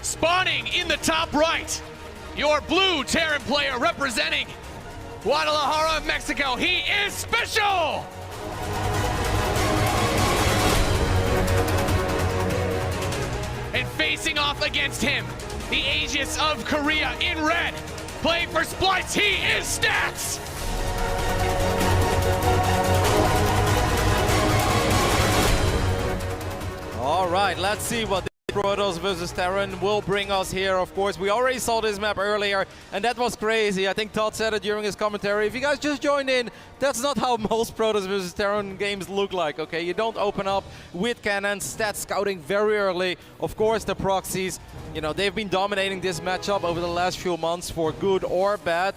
Spawning in the top right, your blue Terran player representing Guadalajara, Mexico. He is SpeCial! And facing off against him, the Aegis of Korea in red. Playing for Splice, he is Stats! All right, let's see what Protoss versus Terran will bring us here. Of course, we already saw this map earlier, and that was crazy. I think Todd said it during his commentary. If you guys just joined in, that's not how most Protoss versus Terran games look like, okay? You don't open up with cannons, stat scouting very early. Of course, the proxies, you know, they've been dominating this matchup over the last few months for good or bad.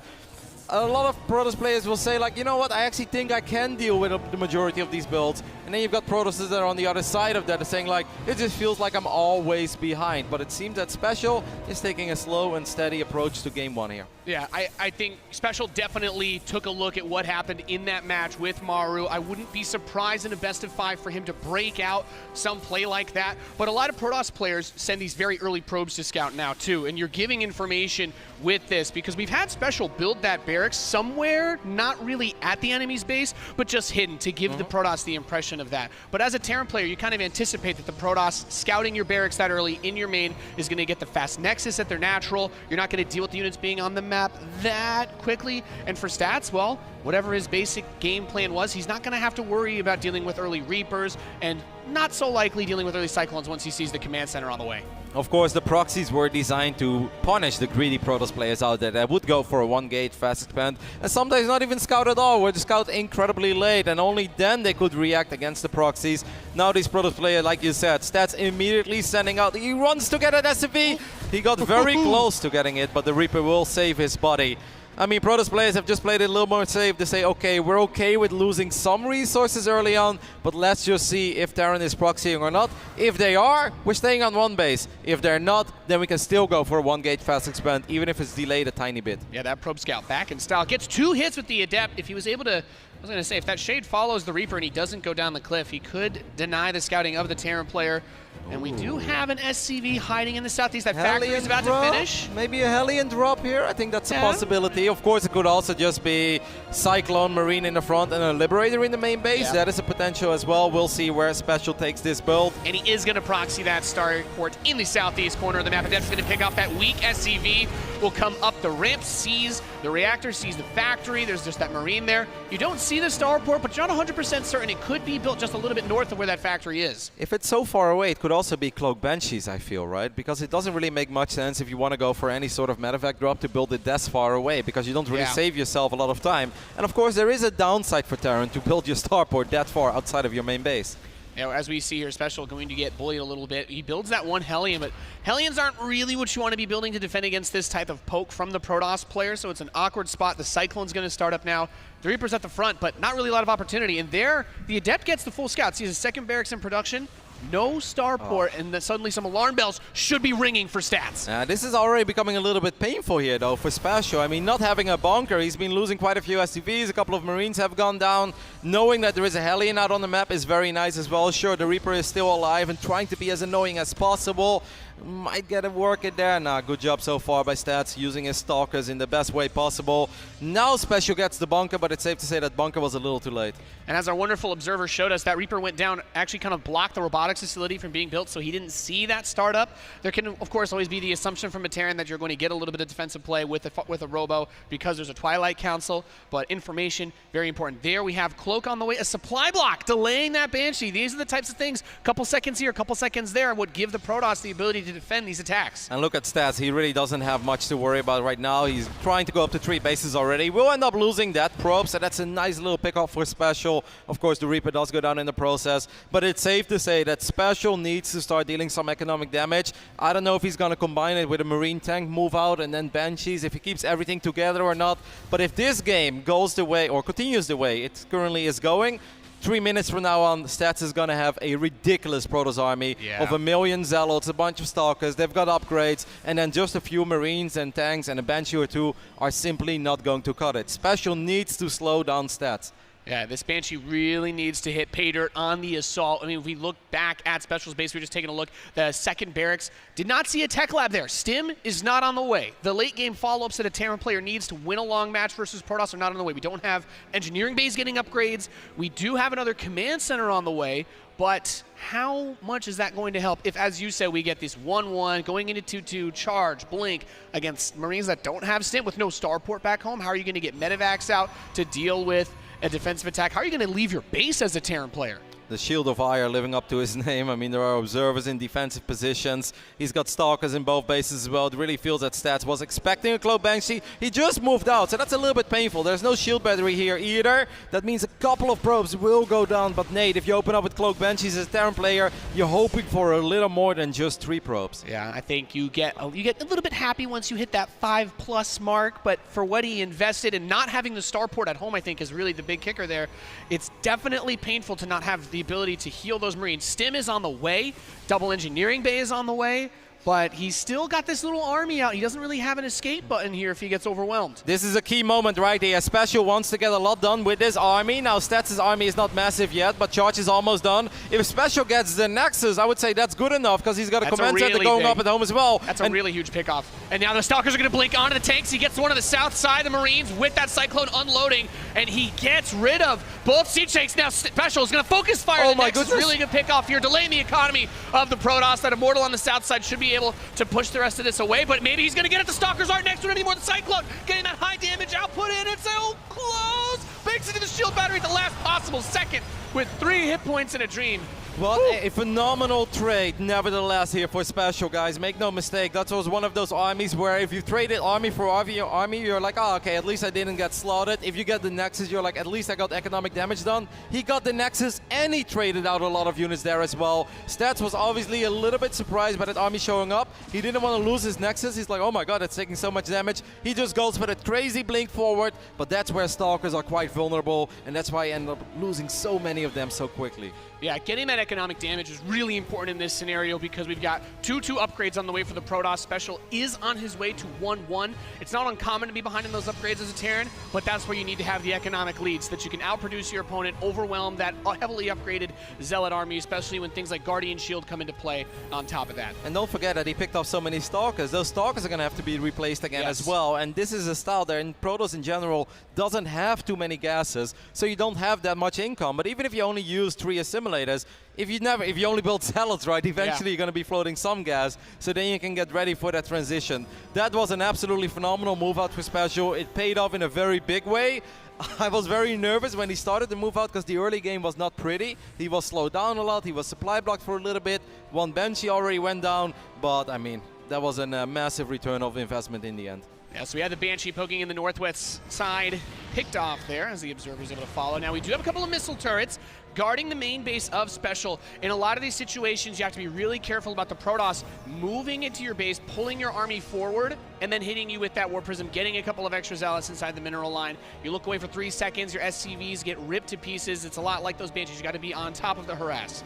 A lot of Protoss players will say, like, you know what, I actually think I can deal with the majority of these builds. And then you've got Protosses that are on the other side of that, saying, like, it just feels like I'm always behind. But it seems that SpeCial is taking a slow and steady approach to game one here. Yeah, I think SpeCial definitely took a look at what happened in that match with Maru. I wouldn't be surprised in a best of 5 for him to break out some play like that. But a lot of Protoss players send these very early probes to scout now too. And you're giving information with this because we've had SpeCial build that barracks somewhere, not really at the enemy's base, but just hidden to give the Protoss the impression of that. But as a Terran player, you kind of anticipate that the Protoss scouting your barracks that early in your main is going to get the fast nexus at their natural. You're not going to deal with the units being on the map that quickly. And for Stats, well, whatever his basic game plan was, he's not going to have to worry about dealing with early Reapers and not so likely dealing with early Cyclones once he sees the command center on the way. Of course, the proxies were designed to punish the greedy Protoss players out there that would go for a 1-gate fast expand, and sometimes not even scout at all, would scout incredibly late, and only then they could react against the proxies. Now this Protoss player, like you said, Stats immediately sending out, he runs to get an SCV, he got very close to getting it, but the Reaper will save his body. I mean, Protoss players have just played it a little more safe to say, okay, we're okay with losing some resources early on, but let's just see if Terran is proxying or not. If they are, we're staying on one base. If they're not, then we can still go for a 1-gate fast expand, even if it's delayed a tiny bit. Yeah, that probe scout back in style. Gets 2 hits with the Adept. If he was able to, I was going to say, if that Shade follows the Reaper and he doesn't go down the cliff, he could deny the scouting of the Terran player. And we do have an SCV hiding in the southeast. That factory is about to finish. Maybe a Hellion drop here. I think that's a possibility. Of course, it could also just be Cyclone Marine in the front and a Liberator in the main base. That is a potential as well. We'll see where SpeCial takes this build. And he is going to proxy that starport in the southeast corner of the map. Adept's going to pick off that weak SCV. Will come up the ramp, sees the reactor, sees the factory. There's just that Marine there. You don't see the starport, but you're not 100% certain it could be built just a little bit north of where that factory is. If it's so far away, it could also be Cloak Banshees, I feel, right? Because it doesn't really make much sense if you want to go for any sort of medevac drop to build it that far away, because you don't really save yourself a lot of time. And of course, there is a downside for Terran to build your starport that far outside of your main base. You know, as we see here, SpeCial going to get bullied a little bit. He builds that one Hellion, but Hellions aren't really what you want to be building to defend against this type of poke from the Protoss player, so it's an awkward spot. The Cyclone's going to start up now. The Reaper's at the front, but not really a lot of opportunity. And there, the Adept gets the full scout. Sees a second barracks in production. No starport, and then suddenly some alarm bells should be ringing for Stats. This is already becoming a little bit painful here, though, for SpeCial. I mean, not having a bunker, he's been losing quite a few SCVs, a couple of Marines have gone down. Knowing that there is a Hellion out on the map is very nice as well. Sure, the Reaper is still alive and trying to be as annoying as possible. Might get a work in there. Nah, good job so far by Stats, using his Stalkers in the best way possible. Now SpeCial gets the bunker, but it's safe to say that bunker was a little too late. And as our wonderful observer showed us, that Reaper went down, actually kind of blocked the robotics facility from being built, so he didn't see that startup. There can, of course, always be the assumption from a Terran that you're going to get a little bit of defensive play with a Robo because there's a Twilight Council, but information, very important. There we have Cloak on the way, a supply block, delaying that Banshee. These are the types of things, a couple seconds here, a couple seconds there, would give the Protoss the ability to defend these attacks. And look at Stats, he really doesn't have much to worry about right now. He's trying to go up to 3 bases already. We'll end up losing that probe, so that's a nice little pickup for SpeCial. Of course, the Reaper does go down in the process, but it's safe to say that SpeCial needs to start dealing some economic damage. I don't know if he's going to combine it with a Marine tank move out and then Banshees, if he keeps everything together or not. But if this game goes the way, or continues the way it currently is going, 3 minutes from now on, Stats is going to have a ridiculous Protoss army of 1 million Zealots, a bunch of Stalkers, they've got upgrades, and then just a few Marines and tanks and a Banshee or 2 are simply not going to cut it. SpeCial needs to slow down Stats. Yeah, this Banshee really needs to hit pay dirt on the assault. I mean, if we look back at Special's base, we were just taking a look. The second barracks did not see a tech lab there. Stim is not on the way. The late game follow-ups that a Terran player needs to win a long match versus Protoss are not on the way. We don't have engineering bays getting upgrades. We do have another command center on the way, but how much is that going to help if, as you said, we get this 1-1 going into 2-2 charge, blink against Marines that don't have Stim with no starport back home? How are you going to get medevacs out to deal with a defensive attack? How are you going to leave your base as a Terran player? The Shield of Fire living up to his name. I mean, there are observers in defensive positions. He's got Stalkers in both bases as well. It really feels that Stats was expecting a Cloak Banshee. He just moved out, so that's a little bit painful. There's no shield battery here either. That means a couple of probes will go down. But Nate, if you open up with Cloak Banshees as a Terran player, you're hoping for a little more than just 3 probes. Yeah, I think you get a little bit happy once you hit that 5+ mark, but for what he invested in not having the starport at home, I think is really the big kicker there. It's definitely painful to not have the ability to heal those Marines. Stim is on the way, double engineering bay is on the way, but he's still got this little army out. He doesn't really have an escape button here if he gets overwhelmed. This is a key moment right here. SpeCial wants to get a lot done with this army. Now Stats' army is not massive yet, but Charge is almost done. If SpeCial gets the Nexus, I would say that's good enough because he's got a command center going up at home as well. That's a really huge pickoff. And now the Stalkers are going to blink onto the tanks. He gets one on the south side of the Marines with that Cyclone unloading, and he gets rid of both siege tanks. Now SpeCial is going to focus fire. Oh the my Nexus. goodness. Really good pickoff here, delaying the economy of the Protoss. That Immortal on the south side should be able to push the rest of this away, but maybe he's going to get it. The Stalkers aren't next to him anymore. The Cyclone getting that high damage output in. It's so close. Bakes into the shield battery at the last possible second with 3 hit points in a dream. What a phenomenal trade, nevertheless, here for SpeCial, guys. Make no mistake, that was one of those armies where if you traded army for army, you're like, oh, okay, at least I didn't get slaughtered. If you get the Nexus, you're like, at least I got economic damage done. He got the Nexus, and he traded out a lot of units there as well. Stats was obviously a little bit surprised by that army showing up. He didn't want to lose his Nexus. He's like, oh my god, it's taking so much damage. He just goes for that crazy blink forward, but that's where Stalkers are quite vulnerable, and that's why I end up losing so many of them so quickly. Yeah, getting that economic damage is really important in this scenario because we've got 2-2 upgrades on the way for the Protoss. SpeCial is on his way to 1-1. It's not uncommon to be behind in those upgrades as a Terran, but that's where you need to have the economic lead so that you can outproduce your opponent, overwhelm that heavily upgraded Zealot army, especially when things like Guardian Shield come into play on top of that. And don't forget that he picked up so many Stalkers. Those Stalkers are going to have to be replaced again as well. And this is a style that in Protoss in general doesn't have too many gases, so you don't have that much income. But even if you only use 3 assimilators, if you only build Zealots, right, eventually you're going to be floating some gas, so then you can get ready for that transition. That was an absolutely phenomenal move out for SpeCial. It paid off in a very big way. I was very nervous when he started the move out because the early game was not pretty. He was slowed down a lot, he was supply blocked for a little bit. One Banshee already went down, but I mean, that was a massive return of investment in the end. Yeah, so we had the Banshee poking in the northwest side, picked off there as the observer's able to follow. Now we do have a couple of missile turrets guarding the main base of SpeCial. In a lot of these situations, you have to be really careful about the Protoss moving into your base, pulling your army forward, and then hitting you with that War Prism, getting a couple of extra Zealots inside the mineral line. You look away for 3 seconds, your SCVs get ripped to pieces. It's a lot like those Banshees. You got to be on top of the harass.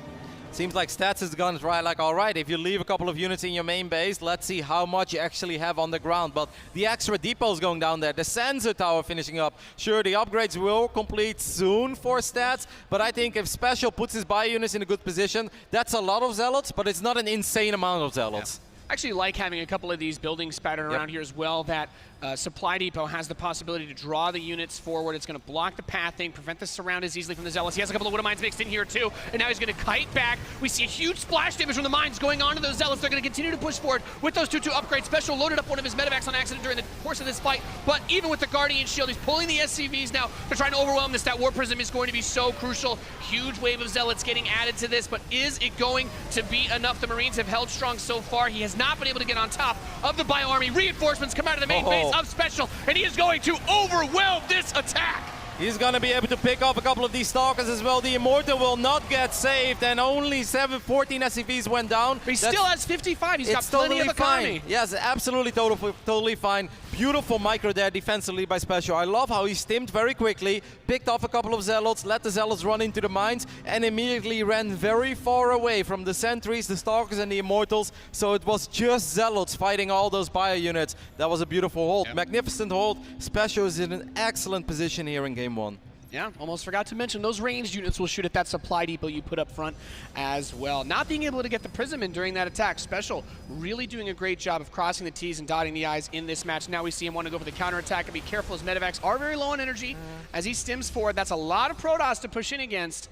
Seems like Stats has gone right, like, all right, if you leave a couple of units in your main base, let's see how much you actually have on the ground. But the extra depots going down there, the sensor tower finishing up. Sure, the upgrades will complete soon for Stats, but I think if SpeCial puts his bio units in a good position, that's a lot of Zealots, but it's not an insane amount of Zealots. Yeah. I actually like having a couple of these buildings spattered around here as well. That supply depot has the possibility to draw the units forward. It's going to block the pathing, prevent the surround as easily from the Zealots. He has a couple of Wood Mines mixed in here too, and now he's going to kite back. We see a huge splash damage from the mines going on to those Zealots. They're going to continue to push forward with those 2-2 upgrades. SpeCial loaded up one of his medevacs on accident during the course of this fight, but even with the Guardian Shield, he's pulling the SCVs now. They're trying to overwhelm this. That War Prism is going to be so crucial. Huge wave of Zealots getting added to this, but is it going to be enough? The Marines have held strong so far. He has not been able to get on top of the bio army. Reinforcements come out of the main base of SpeCial, and he is going to overwhelm this attack. He's going to be able to pick off a couple of these Stalkers as well. The Immortal will not get saved, and only 14 SCVs went down. But he still has 55. He's got plenty of economy. Yes, absolutely, totally fine. Beautiful micro there defensively by SpeCial. I love how he stimmed very quickly, picked off a couple of Zealots, let the Zealots run into the mines, and immediately ran very far away from the sentries, the Stalkers, and the Immortals. So it was just Zealots fighting all those bio units. That was a beautiful hold. Yep. Magnificent hold. SpeCial is in an excellent position here in Game 1. Yeah, almost forgot to mention those ranged units will shoot at that supply depot you put up front as well. Not being able to get the Prism in during that attack. SpeCial really doing a great job of crossing the T's and dotting the I's in this match. Now we see him want to go for the counterattack and be careful as Medivacs are very low on energy as he stims forward. That's a lot of Protoss to push in against.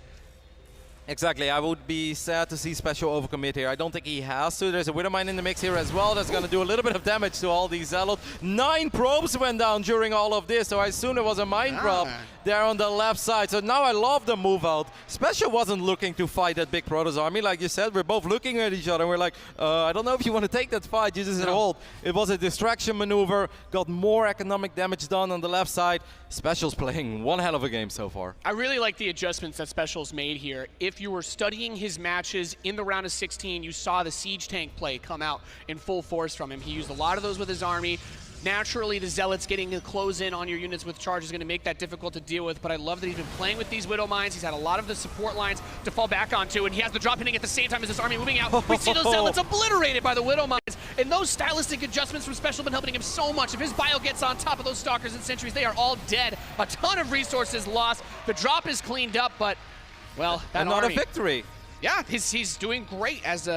Exactly, I would be sad to see SpeCial overcommit here. I don't think he has to. There's a Widowmine in the mix here as well. That's going to do a little bit of damage to all these Zealots. 9 probes went down during all of this, so I assume there was a mine drop there on the left side. So now I love the move out. SpeCial wasn't looking to fight that big Protoss army. Like you said, we're both looking at each other and we're like, I don't know if you want to take that fight. You just said hold. It was a distraction maneuver. Got more economic damage done on the left side. SpeCial's playing one hell of a game so far. I really like the adjustments that SpeCial's made here. If you were studying his matches in the round of 16, you saw the siege tank play come out in full force from him. He used a lot of those with his army. Naturally, the Zealots getting to close in on your units with charge is going to make that difficult to deal with, but I love that he's been playing with these Widow Mines. He's had a lot of the support lines to fall back onto, and he has the drop hitting at the same time as his army moving out. We see those Zealots obliterated by the Widow Mines, and those stylistic adjustments from SpeCial have been helping him so much. If his bio gets on top of those Stalkers and Sentries, they are all dead. A ton of resources lost. The drop is cleaned up, but, well, that not army, a victory. Yeah, he's doing great. As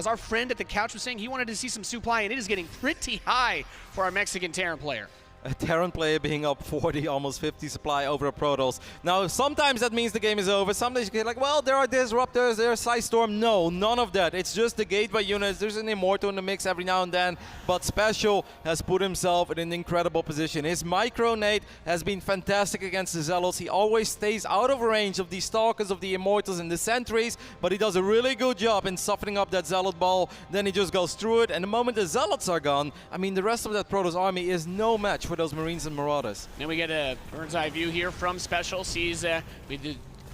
our friend at the couch was saying, he wanted to see some supply, and it is getting pretty high for our Mexican Terran player. A Terran player being up 40, almost 50 supply over a Protoss. Now, sometimes that means the game is over. Sometimes you get like, well, there are Disruptors, there's Psystorm. No, none of that. It's just the gateway units. There's an Immortal in the mix every now and then. But SpeCial has put himself in an incredible position. His micronade has been fantastic against the Zealots. He always stays out of range of the Stalkers, of the Immortals, and the Sentries. But he does a really good job in softening up that Zealot ball. Then he just goes through it. And the moment the Zealots are gone, I mean, the rest of that Protoss army is no match for those Marines and Marauders. Then we get a bird's eye view here from SpeCial. Sees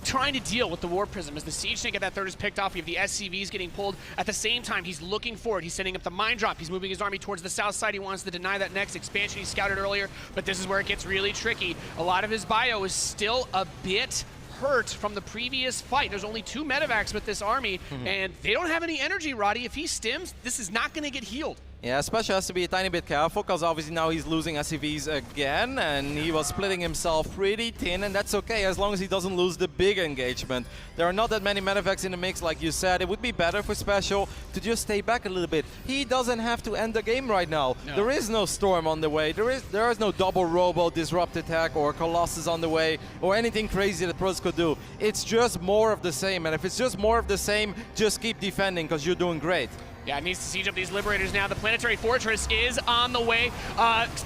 trying to deal with the War Prism as the siege tank at that third is picked off. We have the SCVs getting pulled. At the same time, he's looking forward. He's sending up the mine drop. He's moving his army towards the south side. He wants to deny that next expansion he scouted earlier, but this is where it gets really tricky. A lot of his bio is still a bit hurt from the previous fight. There's only 2 medevacs with this army, and they don't have any energy, Roddy. If he stims, this is not going to get healed. Yeah, SpeCial has to be a tiny bit careful because obviously now he's losing SCVs again, and he was splitting himself pretty thin, and that's okay as long as he doesn't lose the big engagement. There are not that many medevacs in the mix, like you said. It would be better for SpeCial to just stay back a little bit. He doesn't have to end the game right now. No. There is no Storm on the way. There is no double Robo Disrupt attack or Colossus on the way or anything crazy that Pros could do. It's just more of the same, and if it's just more of the same, just keep defending because you're doing great. Yeah, it needs to siege up these Liberators now. The Planetary Fortress is on the way.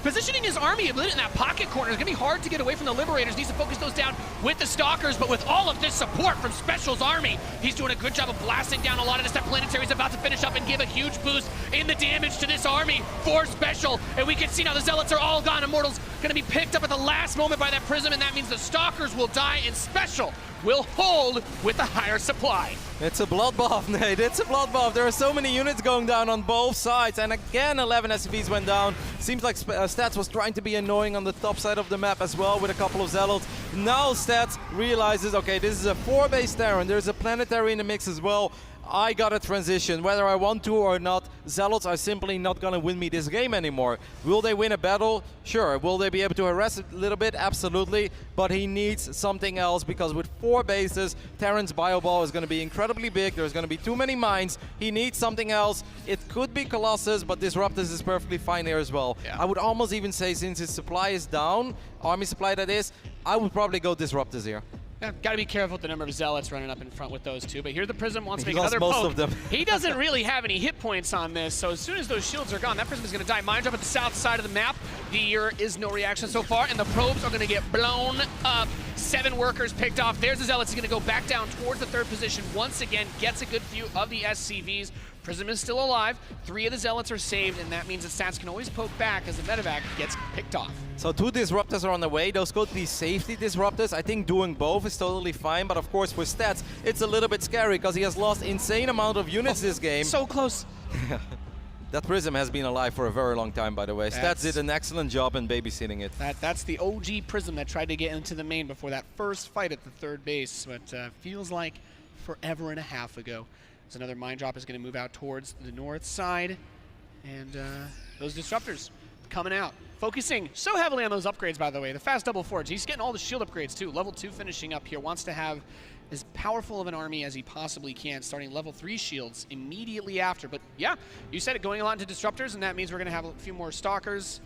Positioning his army a bit in that pocket corner is going to be hard to get away from the Liberators. Needs to focus those down with the Stalkers, but with all of this support from SpeCial's army, he's doing a good job of blasting down a lot of this. That Planetary's about to finish up and give a huge boost in the damage to this army for SpeCial. And we can see now the Zealots are all gone. Immortals going to be picked up at the last moment by that Prism, and that means the Stalkers will die, and SpeCial will hold with the higher supply. It's a bloodbath, Nate. It's a bloodbath. There are so many units going down on both sides. And again, 11 SCVs went down. Seems like Stats was trying to be annoying on the top side of the map as well with a couple of Zealots. Now Stats realizes, okay, this is a 4-base Terran. There's a Planetary in the mix as well. I gotta transition, whether I want to or not. Zealots are simply not gonna win me this game anymore. Will they win a battle? Sure. Will they be able to harass it a little bit? Absolutely. But he needs something else because with 4 bases, Terran's bio ball is gonna be incredibly big. There's gonna be too many mines. He needs something else. It could be Colossus, but Disruptors is perfectly fine here as well. Yeah. I would almost even say since his supply is down, army supply that is, I would probably go Disruptors here. Yeah, got to be careful with the number of Zealots running up in front with those 2. But here the Prism wants to make another most poke. Of them. He doesn't really have any hit points on this, so as soon as those shields are gone, that Prism is going to die. Mine drop at the south side of the map. There is no reaction so far, and the probes are going to get blown up. 7 workers picked off. There's the Zealots. He's going to go back down towards the 3rd position once again. Gets a good view of the SCVs. Prism is still alive. 3 of the Zealots are saved, and that means that Stats can always poke back as the medevac gets picked off. So 2 Disruptors are on the way. Those could be safety Disruptors. I think doing both is totally fine, but of course for Stats, it's a little bit scary because he has lost insane amount of units this game. So close. That Prism has been alive for a very long time, by the way. Stats did an excellent job in babysitting it. That's the OG Prism that tried to get into the main before that first fight at the 3rd base, but feels like forever and a half ago. So another mine drop is going to move out towards the north side, and those Disruptors coming out. Focusing so heavily on those upgrades, by the way. The fast double forge. He's getting all the shield upgrades, too. Level 2 finishing up here. Wants to have as powerful of an army as he possibly can, starting level 3 shields immediately after. But yeah, you said it, going a lot into disruptors, and that means we're going to have a few more stalkers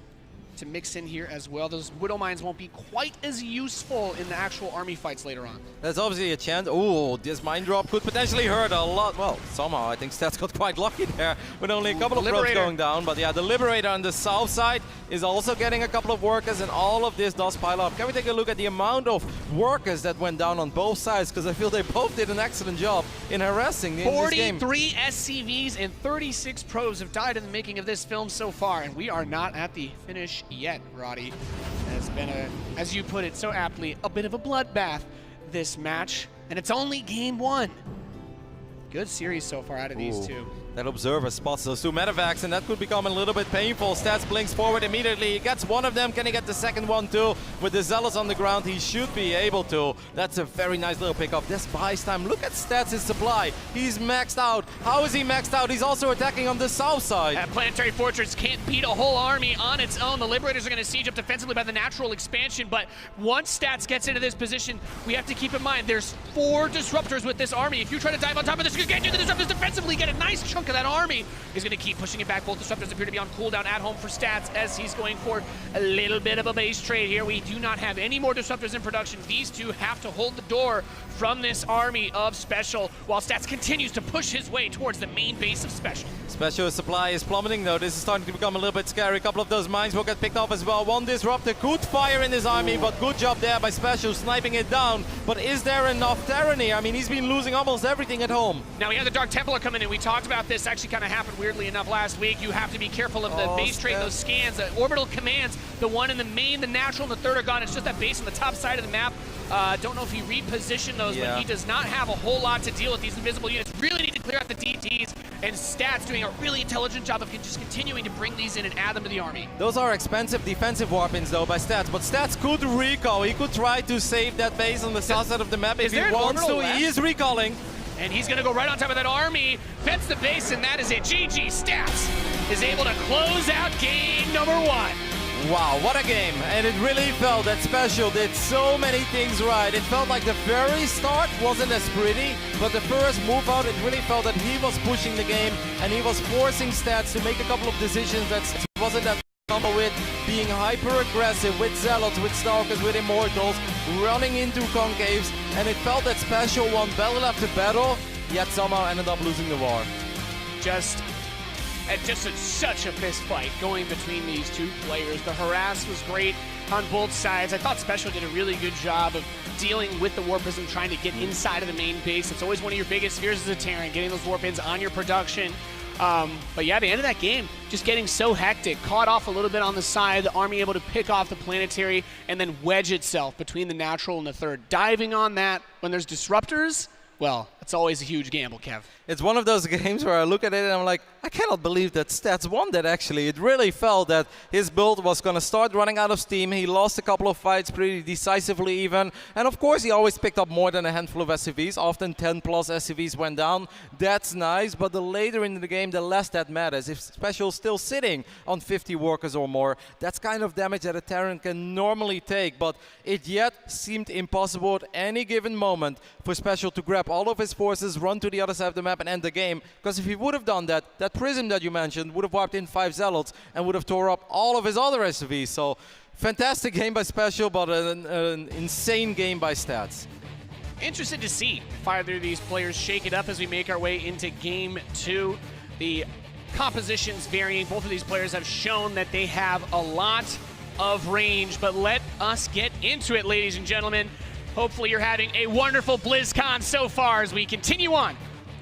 to mix in here as well. Those Widow Mines won't be quite as useful in the actual army fights later on. There's obviously a chance. Oh, this mine drop could potentially hurt a lot. Well, somehow I think Stats got quite lucky there with only a couple of probes going down. But yeah, the Liberator on the south side is also getting a couple of workers, and all of this does pile up. Can we take a look at the amount of workers that went down on both sides? Because I feel they both did an excellent job in harassing in this game. 43 SCVs and 36 probes have died in the making of this film so far, and we are not at the finish yet, Roddy. It's been as you put it so aptly, a bit of a bloodbath this match, and it's only game 1. Good series so far out of these two. That observer spots those two medevacs, and that could become a little bit painful. Stats blinks forward immediately. He gets one of them. Can he get the second one too? With the Zealots on the ground, he should be able to. That's a very nice little pickup. This buys time. Look at Stats' supply. He's maxed out. How is he maxed out? He's also attacking on the south side. That Planetary Fortress can't beat a whole army on its own. The Liberators are going to siege up defensively by the natural expansion, but once Stats gets into this position, we have to keep in mind there's 4 disruptors with this army. If you try to dive on top of this, you can't do the disruptors defensively. Get a nice chunk of that army. He's going to keep pushing it back. Both disruptors appear to be on cooldown at home for Stats as he's going for a little bit of a base trade here. We do not have any more disruptors in production. These two have to hold the door from this army of SpeCial while Stats continues to push his way towards the main base of SpeCial. SpeCial supply is plummeting though. This is starting to become a little bit scary. A couple of those mines will get picked off as well. One disruptor could fire in his army, but good job there by SpeCial sniping it down. But is there enough Terran here? I mean, he's been losing almost everything at home. Now we have the Dark Templar coming in. We talked about this, actually kind of happened weirdly enough last week. You have to be careful of the base trade, those scans, the orbital commands. The one in the main, the natural, and the third are gone. It's just that base on the top side of the map. Don't know if he repositioned those, but he does not have a whole lot to deal with these invisible units. Really need to clear out the DTs, and Stats doing a really intelligent job of just continuing to bring these in and add them to the army. Those are expensive defensive warpins though by Stats, but Stats could recall. He could try to save that base on the south side of the map if he wants to. He is recalling. And he's going to go right on top of that army, fence the base, and that is it. GG Stats is able to close out game number 1. Wow, what a game. And it really felt that SpeCial did so many things right. It felt like the very start wasn't as pretty, but the first move out, it really felt that he was pushing the game and he was forcing Stats to make a couple of decisions that wasn't that with, being hyper-aggressive with Zealots, with Stalkers, with Immortals, running into concaves, and it felt that SpeCial won battle after battle, yet somehow ended up losing the war. Just such a fist fight going between these two players. The harass was great on both sides. I thought SpeCial did a really good job of dealing with the Warp Prism, trying to get inside of the main base. It's always one of your biggest fears as a Terran, getting those Warp Pins on your production. But yeah, the end of that game, just getting so hectic, caught off a little bit on the side, the army able to pick off the planetary and then wedge itself between the natural and the third. Diving on that when there's disruptors, well, it's always a huge gamble, Kev. It's one of those games where I look at it and I'm like, I cannot believe that Stats won that actually. It really felt that his build was going to start running out of steam. He lost a couple of fights pretty decisively even. And of course, he always picked up more than a handful of SCVs. Often 10 plus SCVs went down. That's nice, but the later in the game, the less that matters. If SpeCial's still sitting on 50 workers or more, that's kind of damage that a Terran can normally take. But it yet seemed impossible at any given moment for SpeCial to grab all of his forces, run to the other side of the map and end the game. Because if he would have done that, that prism that you mentioned would have wiped in 5 Zealots and would have tore up all of his other SCVs. So fantastic game by SpeCial, but an insane game by Stats. Interested to see if either of these players shake it up as we make our way into game 2. The compositions varying. Both of these players have shown that they have a lot of range, but let us get into it, ladies and gentlemen. Hopefully you're having a wonderful BlizzCon so far as we continue on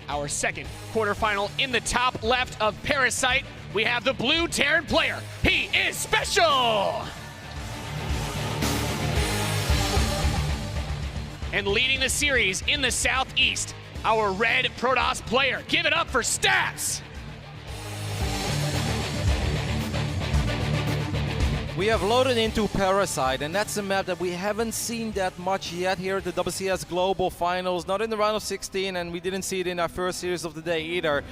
our second quarterfinal. In the top left of Parasite, we have the blue Terran player. He is SpeCial! And leading the series in the southeast, our red Protoss player. Give it up for Stats! We have loaded into Parasite, and that's a map that we haven't seen that much yet here at the WCS Global Finals. Not in the round of 16, and we didn't see it in our first series of the day either.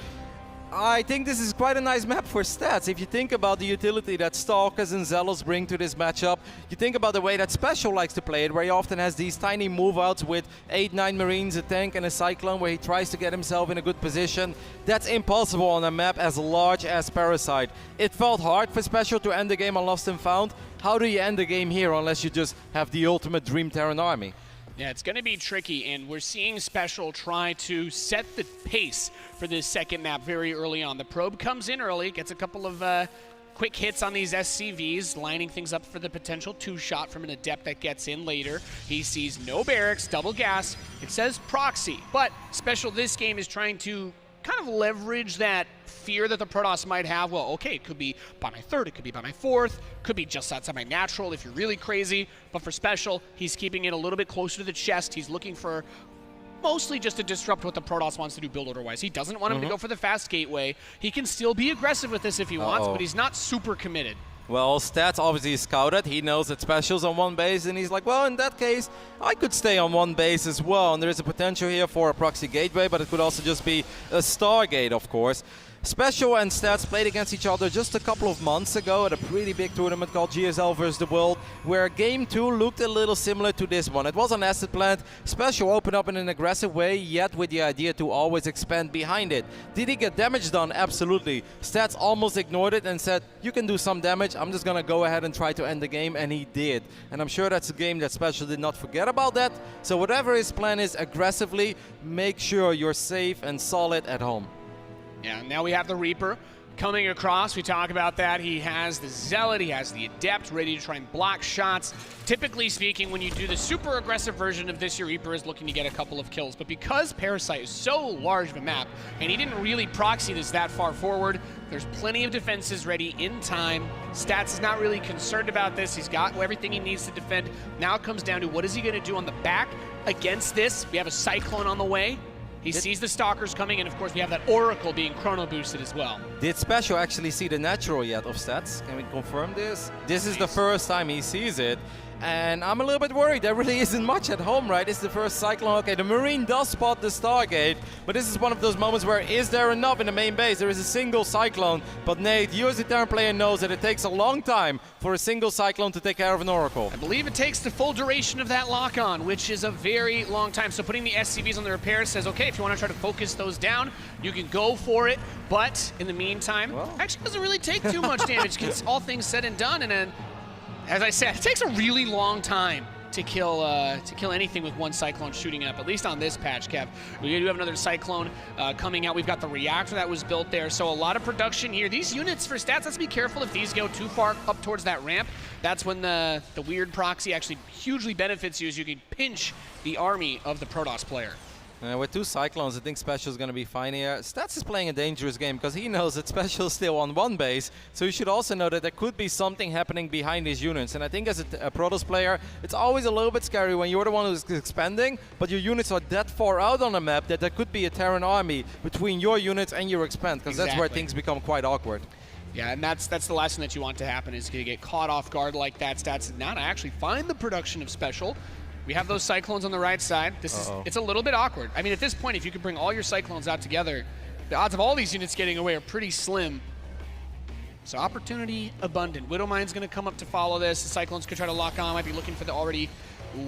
I think this is quite a nice map for stats. If you think about the utility that Stalkers and Zealots bring to this matchup, you think about the way that SpeCial likes to play it, where he often has these tiny move-outs with 8-9 Marines, a tank and a Cyclone, where he tries to get himself in a good position. That's impossible on a map as large as Parasite. It felt hard for SpeCial to end the game on Lost and Found. How do you end the game here unless you just have the ultimate Dream Terran army? Yeah, it's going to be tricky, and we're seeing SpeCial try to set the pace for this second map very early on. The probe comes in early, gets a couple of quick hits on these SCVs, lining things up for the potential two-shot from an Adept that gets in later. He sees no barracks, double gas. It says proxy, but SpeCial this game is trying to kind of leverage that fear that the Protoss might have. Well, okay, it could be by my third, it could be by my fourth, could be just outside my natural if you're really crazy. But for SpeCial, he's keeping it a little bit closer to the chest. He's looking for mostly just to disrupt what the Protoss wants to do build order-wise. He doesn't want him to go for the fast gateway. He can still be aggressive with this if he wants, but he's not super committed. Well, Stats obviously scouted. He knows that SpeCial's on one base, and he's like, well, in that case, I could stay on one base as well. And there is a potential here for a proxy gateway, but it could also just be a Stargate, of course. SpeCial and Stats played against each other just a couple of months ago at a pretty big tournament called GSL vs. the World, where Game 2 looked a little similar to this one. It was an acid plant. SpeCial opened up in an aggressive way, yet with the idea to always expand behind it. Did he get damage done? Absolutely. Stats almost ignored it and said, you can do some damage, I'm just gonna go ahead and try to end the game, and he did. And I'm sure that's a game that SpeCial did not forget about that. So whatever his plan is, aggressively, make sure you're safe and solid at home. Yeah, now we have the Reaper coming across. We talk about that. He has the Zealot, he has the Adept ready to try and block shots. Typically speaking, when you do the super aggressive version of this, your Reaper is looking to get a couple of kills. But because Parasite is so large of a map, and he didn't really proxy this that far forward, there's plenty of defenses ready in time. Stats is not really concerned about this. He's got everything he needs to defend. Now it comes down to what is he going to do on the back against this. We have a Cyclone on the way. He sees the Stalkers coming, and of course we have that Oracle being chrono boosted as well. Did SpeCial actually see the natural yet of Stats? Can we confirm this? This is the first time he sees it. And I'm a little bit worried. There really isn't much at home, right? It's the first Cyclone. Okay, the Marine does spot the Stargate, but this is one of those moments where is there enough in the main base? There is a single Cyclone, but Nate, you as a Terran player knows that it takes a long time for a single Cyclone to take care of an Oracle. I believe it takes the full duration of that lock-on, which is a very long time. So putting the SCVs on the repair says, okay, if you want to try to focus those down, you can go for it. But in the meantime, actually doesn't really take too much damage because all things said and done, and then as I said, it takes a really long time to kill anything with one Cyclone shooting up, at least on this patch, Kev. We do have another Cyclone coming out. We've got the reactor that was built there, so a lot of production here. These units for Stats, let's be careful if these go too far up towards that ramp. That's when the weird proxy actually hugely benefits you, as you can pinch the army of the Protoss player. With two Cyclones, I think SpeCial is going to be fine here. Stats is playing a dangerous game because he knows that SpeCial is still on one base. So you should also know that there could be something happening behind these units. And I think as a Protoss player, it's always a little bit scary when you're the one who's expanding, but your units are that far out on the map that there could be a Terran army between your units and your expand, because that's where things become quite awkward. Yeah, and that's the last thing that you want to happen, is to get caught off guard like that. Stats now to actually find the production of SpeCial. We have those Cyclones on the right side. It's a little bit awkward. I mean, at this point, if you could bring all your Cyclones out together, the odds of all these units getting away are pretty slim. So opportunity abundant. Widowmine's going to come up to follow this. The Cyclones could try to lock on. Might be looking for the already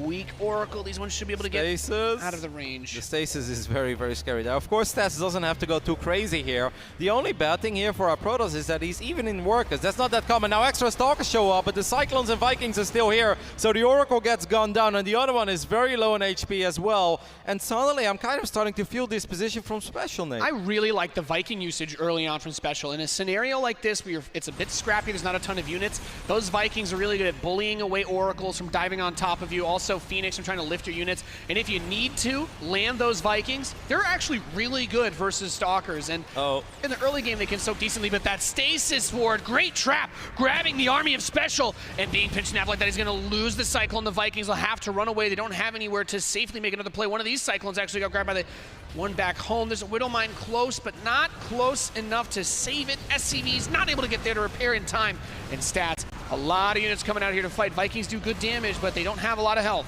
weak Oracle. These ones should be able to get out of the range. The stasis is very, very scary there. Of course, Stats doesn't have to go too crazy here. The only bad thing here for our Protoss is that he's even in workers. That's not that common. Now extra Stalkers show up, but the Cyclones and Vikings are still here. So the Oracle gets gunned down, and the other one is very low in HP as well. And suddenly, I'm kind of starting to feel this position from SpeCial, Nate. I really like the Viking usage early on from SpeCial. In a scenario like this, where it's a bit scrappy, there's not a ton of units, those Vikings are really good at bullying away Oracles from diving on top of you. Also, Phoenix, I'm trying to lift your units. And if you need to land those Vikings, they're actually really good versus Stalkers. And in the early game, they can soak decently, but that Stasis Ward, great trap, grabbing the army of SpeCial, and being pitch snapped like that, he's going to lose the Cyclone. The Vikings will have to run away. They don't have anywhere to safely make another play. One of these Cyclones actually got grabbed by the one back home. There's a Widowmine close, but not close enough to save it. SCV's not able to get there to repair in time. And Stats, a lot of units coming out here to fight. Vikings do good damage, but they don't have a lot of health.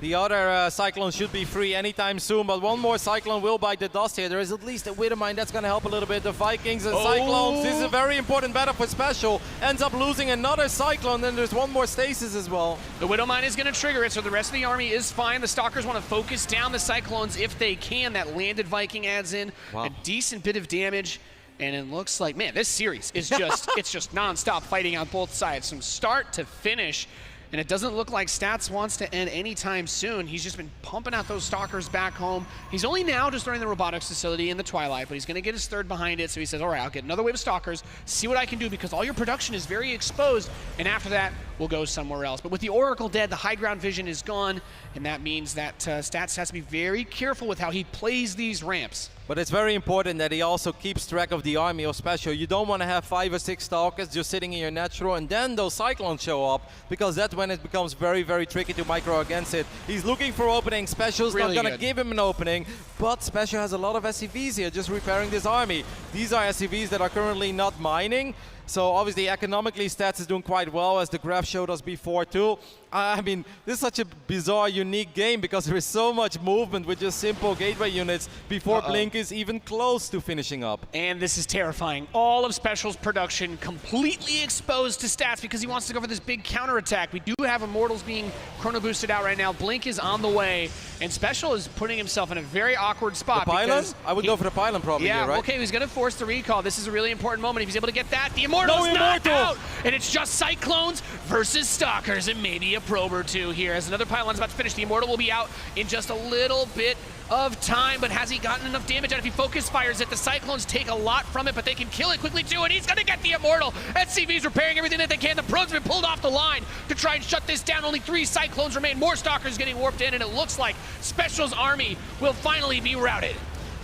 The other Cyclone should be free anytime soon, but one more Cyclone will bite the dust here. There is at least a Widowmine that's going to help a little bit. The Vikings and Cyclones, this is a very important battle for SpeCial. Ends up losing another Cyclone, then there's one more Stasis as well. The Widowmine is going to trigger it, so the rest of the army is fine. The Stalkers want to focus down the Cyclones if they can. That landed Viking adds in a decent bit of damage. And it looks like, man, this series is just, it's just non-stop fighting on both sides from start to finish. And it doesn't look like Stats wants to end anytime soon. He's just been pumping out those Stalkers back home. He's only now just starting the robotics facility in the Twilight, but he's going to get his third behind it. So he says, all right, I'll get another wave of Stalkers, see what I can do, because all your production is very exposed. And after that, we'll go somewhere else. But with the Oracle dead, the high ground vision is gone. And that means that Stats has to be very careful with how he plays these ramps. But it's very important that he also keeps track of the army of SpeCial. You don't want to have 5 or 6 Stalkers just sitting in your natural and then those Cyclones show up, because that's when it becomes very, very tricky to micro against it. He's looking for openings. SpeCial's really not going to give him an opening, but SpeCial has a lot of SCVs here just repairing this army. These are SCVs that are currently not mining. So obviously economically Stats is doing quite well, as the graph showed us before too. I mean, this is such a bizarre, unique game because there is so much movement with just simple gateway units before Blink is even close to finishing up. And this is terrifying. All of SpeCial's production completely exposed to Stats because he wants to go for this big counterattack. We do have Immortals being chrono boosted out right now. Blink is on the way, and SpeCial is putting himself in a very awkward spot. The pylon? I would go for the pylon probably here, right? Okay, he's going to force the recall. This is a really important moment. If he's able to get that, the Immortal's not out! And it's just Cyclones versus Stalkers, and maybe a probe or two here. As another pylon's about to finish, the Immortal will be out in just a little bit of time, but has he gotten enough damage out? If he focus fires it, the Cyclones take a lot from it, but they can kill it quickly too, and he's gonna get the Immortal. SCV's repairing everything that they can. The probes have been pulled off the line to try and shut this down. Only 3 Cyclones remain. More Stalkers getting warped in, and it looks like SpeCial's army will finally be routed.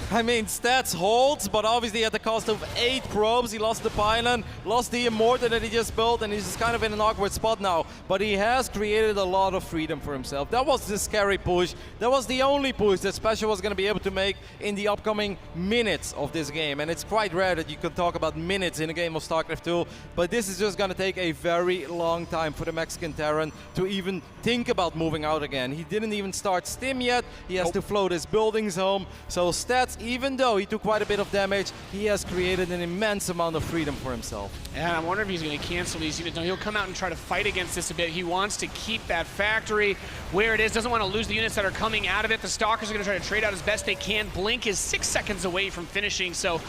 I mean, Stats holds, but obviously at the cost of 8 probes. He lost the pylon, lost the Immortal that he just built, and he's just kind of in an awkward spot now. But he has created a lot of freedom for himself. That was the scary push. That was the only push that SpeCial was going to be able to make in the upcoming minutes of this game. And it's quite rare that you can talk about minutes in a game of StarCraft 2, but this is just going to take a very long time for the Mexican Terran to even think about moving out again. He didn't even start Stim yet. He has to float his buildings home. So Stats, even though he took quite a bit of damage, he has created an immense amount of freedom for himself. And I wonder if he's going to cancel these units. No, he'll come out and try to fight against this a bit. He wants to keep that factory where it is, doesn't want to lose the units that are coming out of it. The Stalkers are going to try to trade out as best they can. Blink is 6 seconds away from finishing, so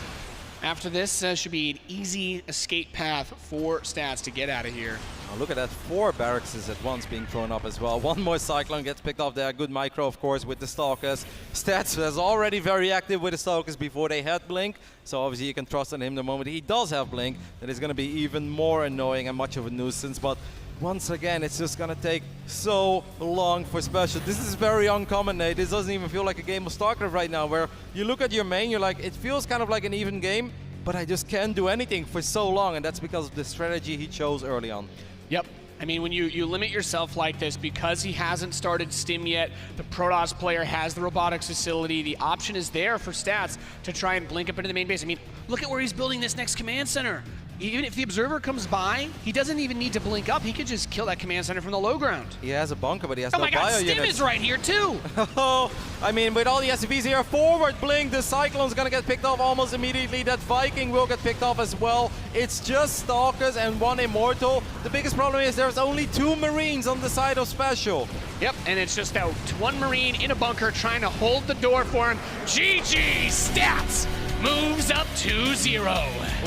after this should be an easy escape path for Stats to get out of here. Oh, look at that, 4 barracks at once being thrown up as well. One more Cyclone gets picked off there. Good micro, of course, with the Stalkers. Stats was already very active with the Stalkers before they had Blink, so obviously you can trust on him the moment he does have Blink. That is going to be even more annoying and much of a nuisance, but once again, it's just going to take so long for SpeCial. This is very uncommon, Nate. This doesn't even feel like a game of StarCraft right now, where you look at your main, you're like, it feels kind of like an even game, but I just can't do anything for so long, and that's because of the strategy he chose early on. Yep. I mean, when you limit yourself like this, because he hasn't started Stim yet, the Protoss player has the robotics facility, the option is there for Stats to try and blink up into the main base. I mean, look at where he's building this next command center. Even if the Observer comes by, he doesn't even need to blink up. He could just kill that command center from the low ground. He has a bunker, but he has no bio units. Oh my god, Stim units. is right here too! Oh, I mean, with all the SCVs here, forward blink, the Cyclone's gonna get picked off almost immediately. That Viking will get picked off as well. It's just Stalkers and 1 Immortal. The biggest problem is there's only 2 Marines on the side of SpeCial. Yep, and it's just that 1 Marine in a bunker trying to hold the door for him. GG Stats moves up 2-0.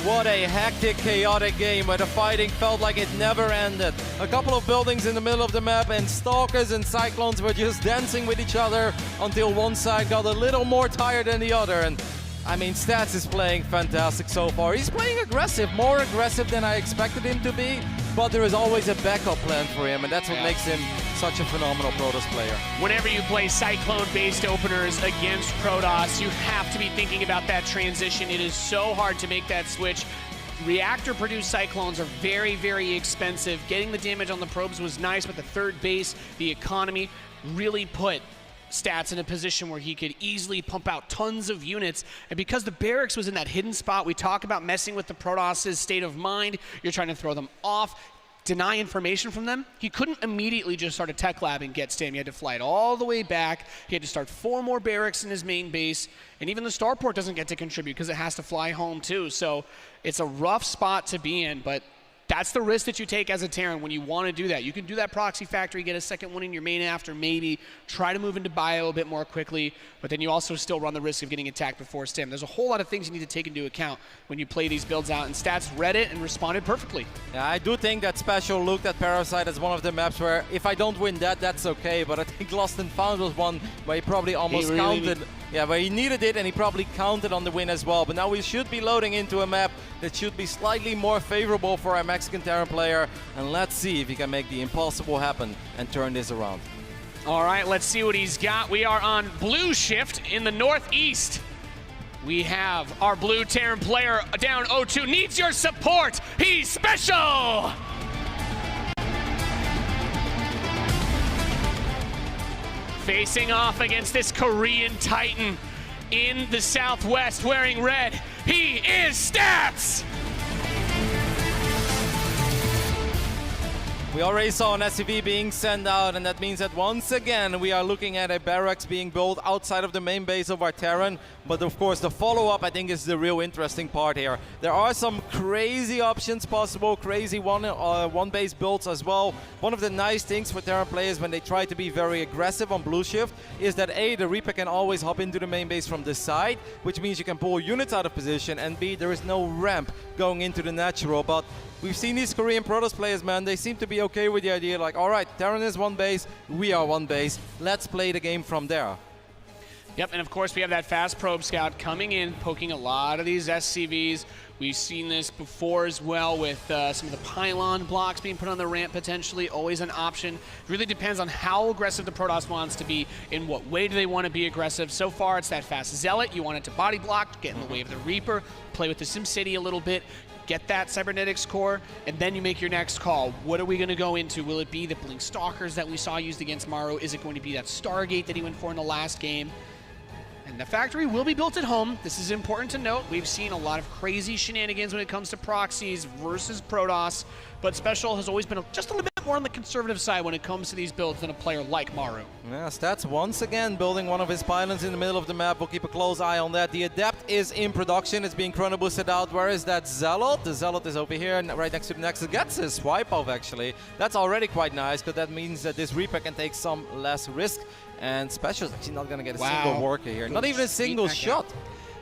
What a hectic, chaotic game where the fighting felt like it never ended. A couple of buildings in the middle of the map, and Stalkers and Cyclones were just dancing with each other until one side got a little more tired than the other. And I mean, Stats is playing fantastic so far. He's playing aggressive, more aggressive than I expected him to be, but there is always a backup plan for him, and that's what makes him such a phenomenal Protoss player. Whenever you play Cyclone-based openers against Protoss, you have to be thinking about that transition. It is so hard to make that switch. Reactor-produced Cyclones are very, very expensive. Getting the damage on the probes was nice, but the third base, the economy, really put Stats in a position where he could easily pump out tons of units. And because the barracks was in that hidden spot, we talk about messing with the Protoss' state of mind. You're trying to throw them off. deny information from them, he couldn't immediately just start a tech lab and get Stim. He had to fly it all the way back. He had to start 4 more barracks in his main base, and even the starport doesn't get to contribute because it has to fly home too. So it's a rough spot to be in, but that's the risk that you take as a Terran when you want to do that. You can do that proxy factory, get a second one in your main after, maybe try to move into bio a bit more quickly, but then you also still run the risk of getting attacked before Stim. There's a whole lot of things you need to take into account when you play these builds out, and Stats read it and responded perfectly. Yeah, I do think that SpeCial looked at Parasite as one of the maps where if I don't win that, that's okay, but I think Lost and Found was one where he probably almost counted. Yeah, where he needed it and he probably counted on the win as well. But now we should be loading into a map that should be slightly more favorable for our Mexican Terran player. And let's see if he can make the impossible happen and turn this around. All right, let's see what he's got. We are on blue shift in the northeast. We have our blue Terran player down 0-2. Needs your support. He's SpeCial! Facing off against this Korean Titan in the southwest wearing red, he is Stats! We already saw an SCV being sent out, and that means that once again we are looking at a barracks being built outside of the main base of our Terran. But of course the follow-up, I think, is the real interesting part here. There are some crazy options possible, crazy one base builds as well. One of the nice things for Terran players when they try to be very aggressive on blue shift is that A, the Reaper can always hop into the main base from the side, which means you can pull units out of position, and B, there is no ramp going into the natural. But we've seen these Korean Protoss players, man, they seem to be okay with the idea, like, all right, Terran is one base, we are one base, let's play the game from there. Yep, and of course we have that fast probe scout coming in, poking a lot of these SCVs. We've seen this before as well with some of the pylon blocks being put on the ramp potentially, always an option. It really depends on how aggressive the Protoss wants to be, in what way do they want to be aggressive. So far it's that fast Zealot, you want it to body block, get in the way of the Reaper, play with the SimCity a little bit, get that cybernetics core, and then you make your next call. What are we going to go into? Will it be the Blink Stalkers that we saw used against Maru? Is it going to be that Stargate that he went for in the last game? And the factory will be built at home. This is important to note. We've seen a lot of crazy shenanigans when it comes to proxies versus Protoss, but SpeCial has always been just a little bit more on the conservative side when it comes to these builds than a player like Maru. Yeah, Stats once again building one of his pylons in the middle of the map. We'll keep a close eye on that. The Adept is in production. It's being chrono boosted out. Where is that Zealot? The Zealot is over here, right next to the Nexus. Gets his swipe off, actually. That's already quite nice, because that means that this Reaper can take some less risk. And SpeCial is actually not going to get a single worker here. Not even a single shot.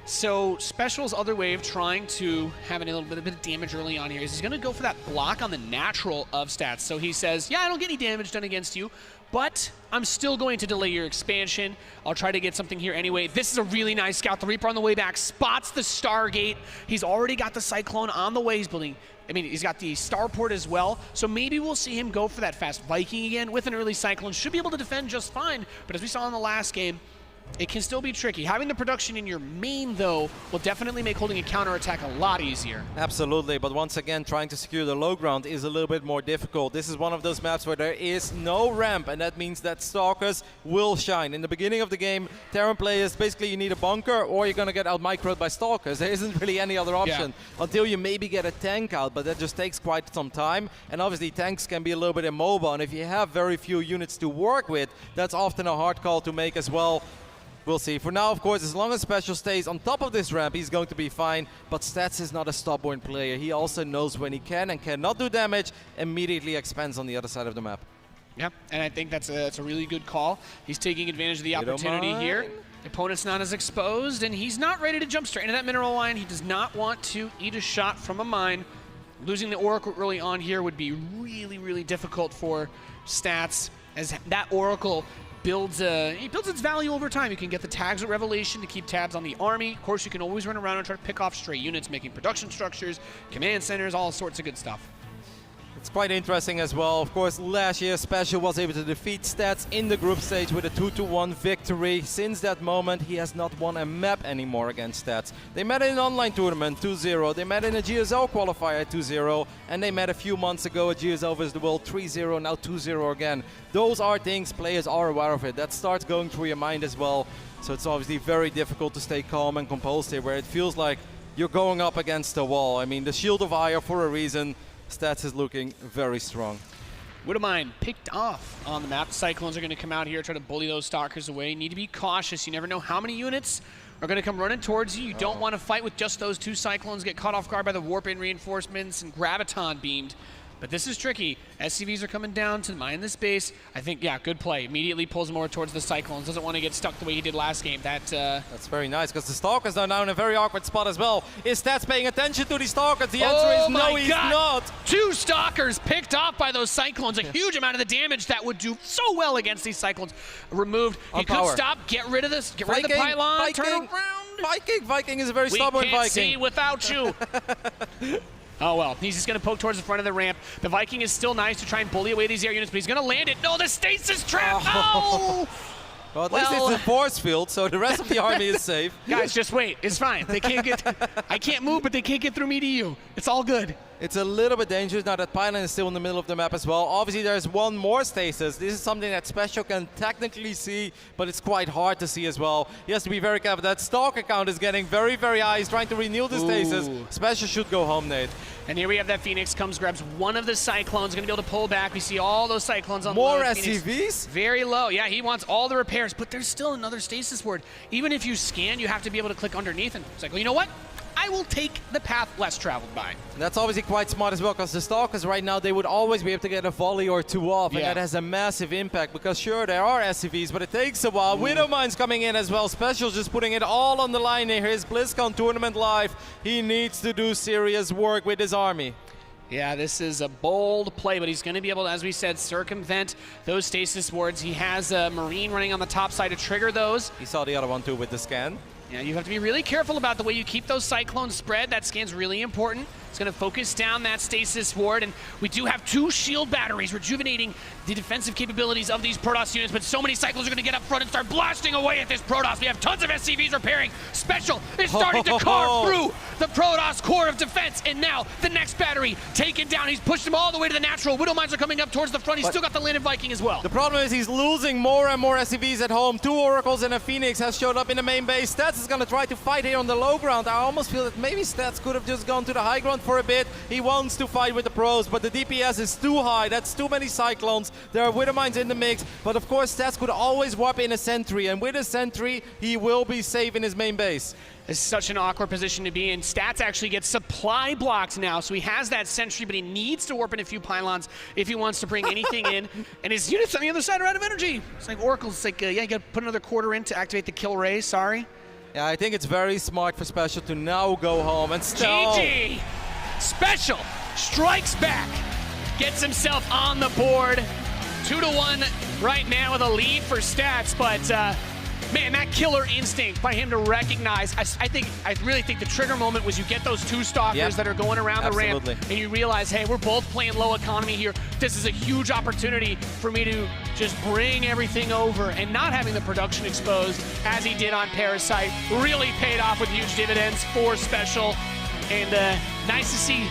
So SpeCial's other way of trying to have a little bit of damage early on here is he's going to go for that block on the natural of Stats. So he says, yeah, I don't get any damage done against you, but I'm still going to delay your expansion. I'll try to get something here anyway. This is a really nice scout. The Reaper on the way back spots the Stargate. He's already got the Cyclone on the way. He's building, I mean, he's got the Starport as well. So maybe we'll see him go for that fast Viking again with an early Cyclone. Should be able to defend just fine, but as we saw in the last game, it can still be tricky. Having the production in your main, though, will definitely make holding a counterattack a lot easier. Absolutely, but once again, trying to secure the low ground is a little bit more difficult. This is one of those maps where there is no ramp, and that means that Stalkers will shine. In the beginning of the game, Terran players, basically you need a bunker or you're going to get out-microed by Stalkers. There isn't really any other option until you maybe get a tank out, but that just takes quite some time. And obviously tanks can be a little bit immobile, and if you have very few units to work with, that's often a hard call to make as well. We'll see. For now, of course, as long as SpeCial stays on top of this ramp, he's going to be fine. But Stats is not a stubborn player. He also knows when he can and cannot do damage, immediately expands on the other side of the map. Yeah, and I think that's a really good call. He's taking advantage of the opportunity here. The opponent's not as exposed, and he's not ready to jump straight into that mineral line. He does not want to eat a shot from a mine. Losing the Oracle early on here would be really, really difficult for Stats, as that Oracle builds its value over time. You can get the tags at Revelation to keep tabs on the army. Of course, you can always run around and try to pick off stray units, making production structures, command centers, all sorts of good stuff. It's quite interesting as well. Of course, last year SpeCial was able to defeat Stats in the group stage with a 2-1 victory. Since that moment, he has not won a map anymore against Stats. They met in an online tournament 2-0. They met in a GSL qualifier 2-0. And they met a few months ago at GSL vs. the World 3-0, now 2-0 again. Those are things players are aware of it. That starts going through your mind as well. So it's obviously very difficult to stay calm and composed here, where it feels like you're going up against the wall. I mean, the Shield of Ire for a reason. Stats is looking very strong. Widowmine picked off on the map. Cyclones are going to come out here, try to bully those Stalkers away. You need to be cautious. You never know how many units are going to come running towards you. You don't want to fight with just those 2 Cyclones, get caught off guard by the warp-in reinforcements and Graviton beamed. But this is tricky. SCVs are coming down to mine this base. I think, yeah, good play. Immediately pulls more towards the Cyclones. Doesn't want to get stuck the way he did last game. That's very nice, because the Stalkers are now in a very awkward spot as well. Is Stats paying attention to these Stalkers? The answer is no, he's not. 2 Stalkers picked off by those Cyclones. A huge amount of the damage that would do so well against these Cyclones. Removed. He could stop, get rid of this, get rid of the pylon, turn around. Viking is a very stubborn Viking. We can't see without you. Oh well, he's just going to poke towards the front of the ramp. The Viking is still nice to try and bully away these air units, but he's going to land it. No, the stasis trap! No! Well, at least it's a force field, so the rest of the army is safe. Guys, just wait. It's fine. They can't get... I can't move, but they can't get through me to you. It's all good. It's a little bit dangerous now that pylon is still in the middle of the map as well. Obviously, there's one more stasis. This is something that SpeCial can technically see, but it's quite hard to see as well. He has to be very careful. That Stalker count is getting very, very high. He's trying to renew the stasis. SpeCial should go home, Nate. And here we have that Phoenix comes, grabs one of the Cyclones, going to be able to pull back. We see all those Cyclones on more low. SCVs? Phoenix, very low. Yeah, he wants all the repairs, but there's still another stasis ward. Even if you scan, you have to be able to click underneath and it's like, well, you know what? I will take the path less traveled by. That's obviously quite smart as well, because the Stalkers right now, they would always be able to get a volley or 2 off, and that has a massive impact, because sure, there are SCVs, but it takes a while. Widowmine's coming in as well. SpeCial's just putting it all on the line here. His BlizzCon tournament live. He needs to do serious work with his army. Yeah, this is a bold play, but he's going to be able to, as we said, circumvent those stasis wards. He has a Marine running on the top side to trigger those. He saw the other one too with the scan. Yeah, you have to be really careful about the way you keep those Cyclones spread. That scan's really important. It's going to focus down that stasis ward, and we do have 2 shield batteries rejuvenating the defensive capabilities of these Protoss units, but so many Cyclones are going to get up front and start blasting away at this Protoss. We have tons of SCVs repairing. SpeCial is starting to carve through the Protoss core of defense, and now the next battery taken down. He's pushed them all the way to the natural. Widowmines are coming up towards the front. He's still got the landed Viking as well. The problem is he's losing more and more SCVs at home. 2 Oracles and a Phoenix has showed up in the main base. Stats is going to try to fight here on the low ground. I almost feel that maybe Stats could have just gone to the high ground for a bit. He wants to fight with the pros, but the DPS is too high. That's too many Cyclones. There are Widowmines in the mix, but of course Stats could always warp in a sentry, and with a sentry, he will be safe in his main base. This is such an awkward position to be in. Stats actually gets supply blocks now, so he has that sentry, but he needs to warp in a few pylons if he wants to bring anything in. And his units on the other side are out of energy. It's like Oracle's it's like, yeah, you gotta put another quarter in to activate the kill ray, sorry. Yeah, I think it's very smart for SpeCial to now go home and still... GG! SpeCial strikes back, gets himself on the board. 2-1 right now with a lead for Stats, but man, that killer instinct by him to recognize, I really think the trigger moment was you get those 2 Stalkers that are going around the ramp, and you realize, hey, we're both playing low economy here. This is a huge opportunity for me to just bring everything over, and not having the production exposed as he did on Parasite really paid off with huge dividends for SpeCial. And nice to see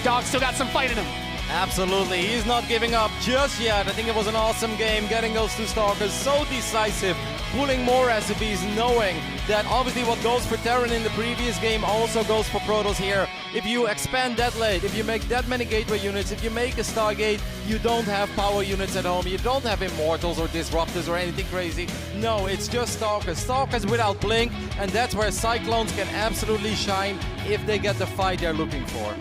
Dog still got some fight in him. Absolutely, he's not giving up just yet. I think it was an awesome game, getting those 2 Stalkers so decisive, pulling more SCVs, knowing that obviously what goes for Terran in the previous game also goes for Protoss here. If you expand that late, if you make that many gateway units, if you make a Stargate, you don't have power units at home, you don't have Immortals or Disruptors or anything crazy. No, it's just Stalkers. Stalkers without Blink, and that's where Cyclones can absolutely shine if they get the fight they're looking for.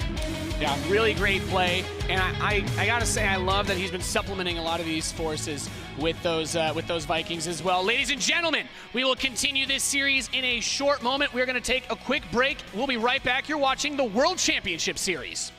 Yeah, really great play, and I gotta say I love that he's been supplementing a lot of these forces with those Vikings as well. Ladies and gentlemen, we will continue this series in a short moment. We're gonna take a quick break. We'll be right back. You're watching the World Championship Series.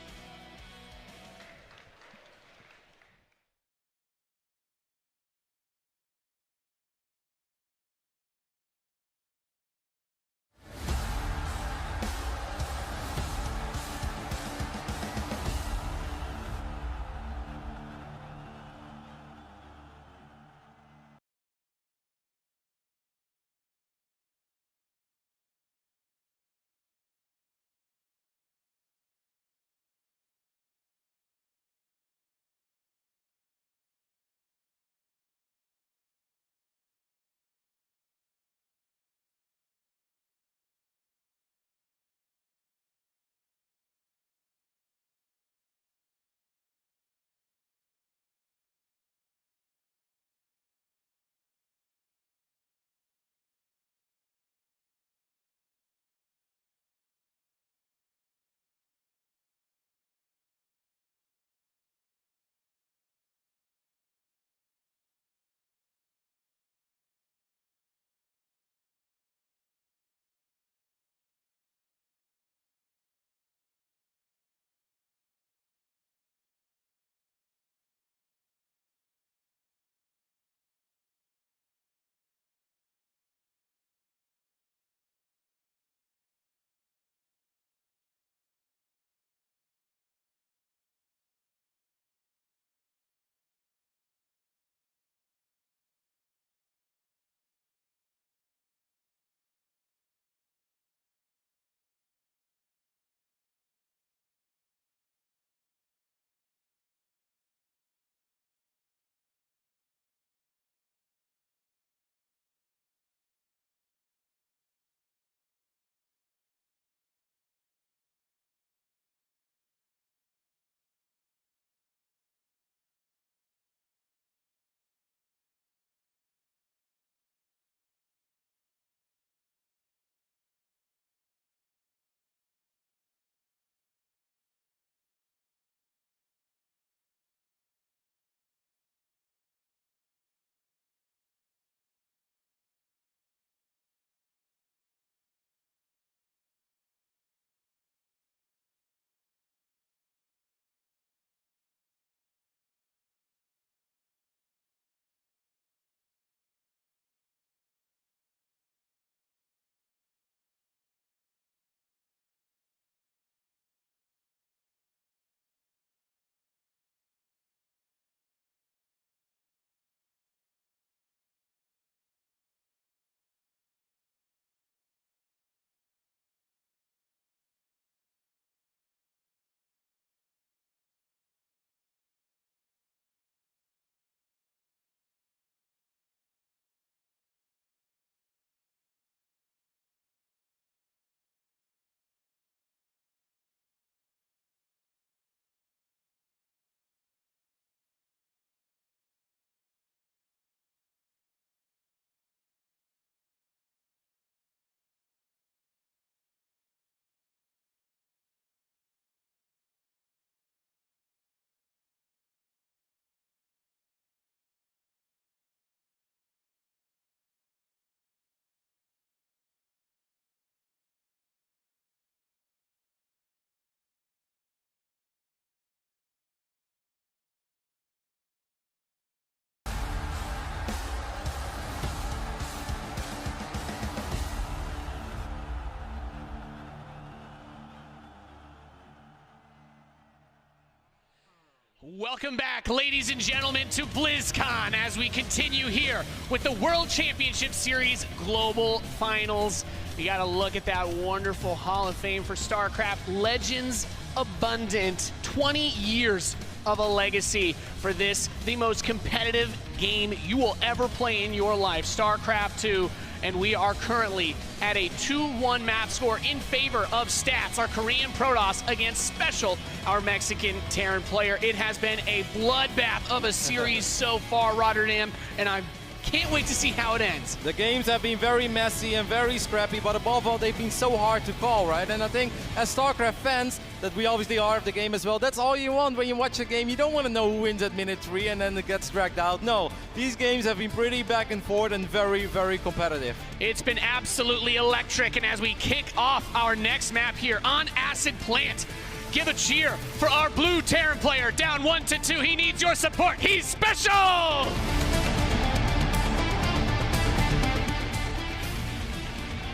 Welcome back, ladies and gentlemen, to BlizzCon as we continue here with the World Championship Series Global Finals. We got to look at that wonderful Hall of Fame for StarCraft. Legends abundant. 20 years of a legacy for this, the most competitive game you will ever play in your life, StarCraft 2. And we are currently at a 2-1 map score in favor of Stats, our Korean Protoss, against SpeCial, our Mexican Terran player. It has been a bloodbath of a series so far, Rotterdam, and I can't wait to see how it ends. The games have been very messy and very scrappy, but above all, they've been so hard to call, right? And I think as StarCraft fans, that we obviously are of the game as well, that's all you want when you watch a game. You don't want to know who wins at minute 3 and then it gets dragged out. No, these games have been pretty back and forth and very, very competitive. It's been absolutely electric, and as we kick off our next map here on Acid Plant, give a cheer for our blue Terran player, down 1-2. He needs your support. He's SpeCial!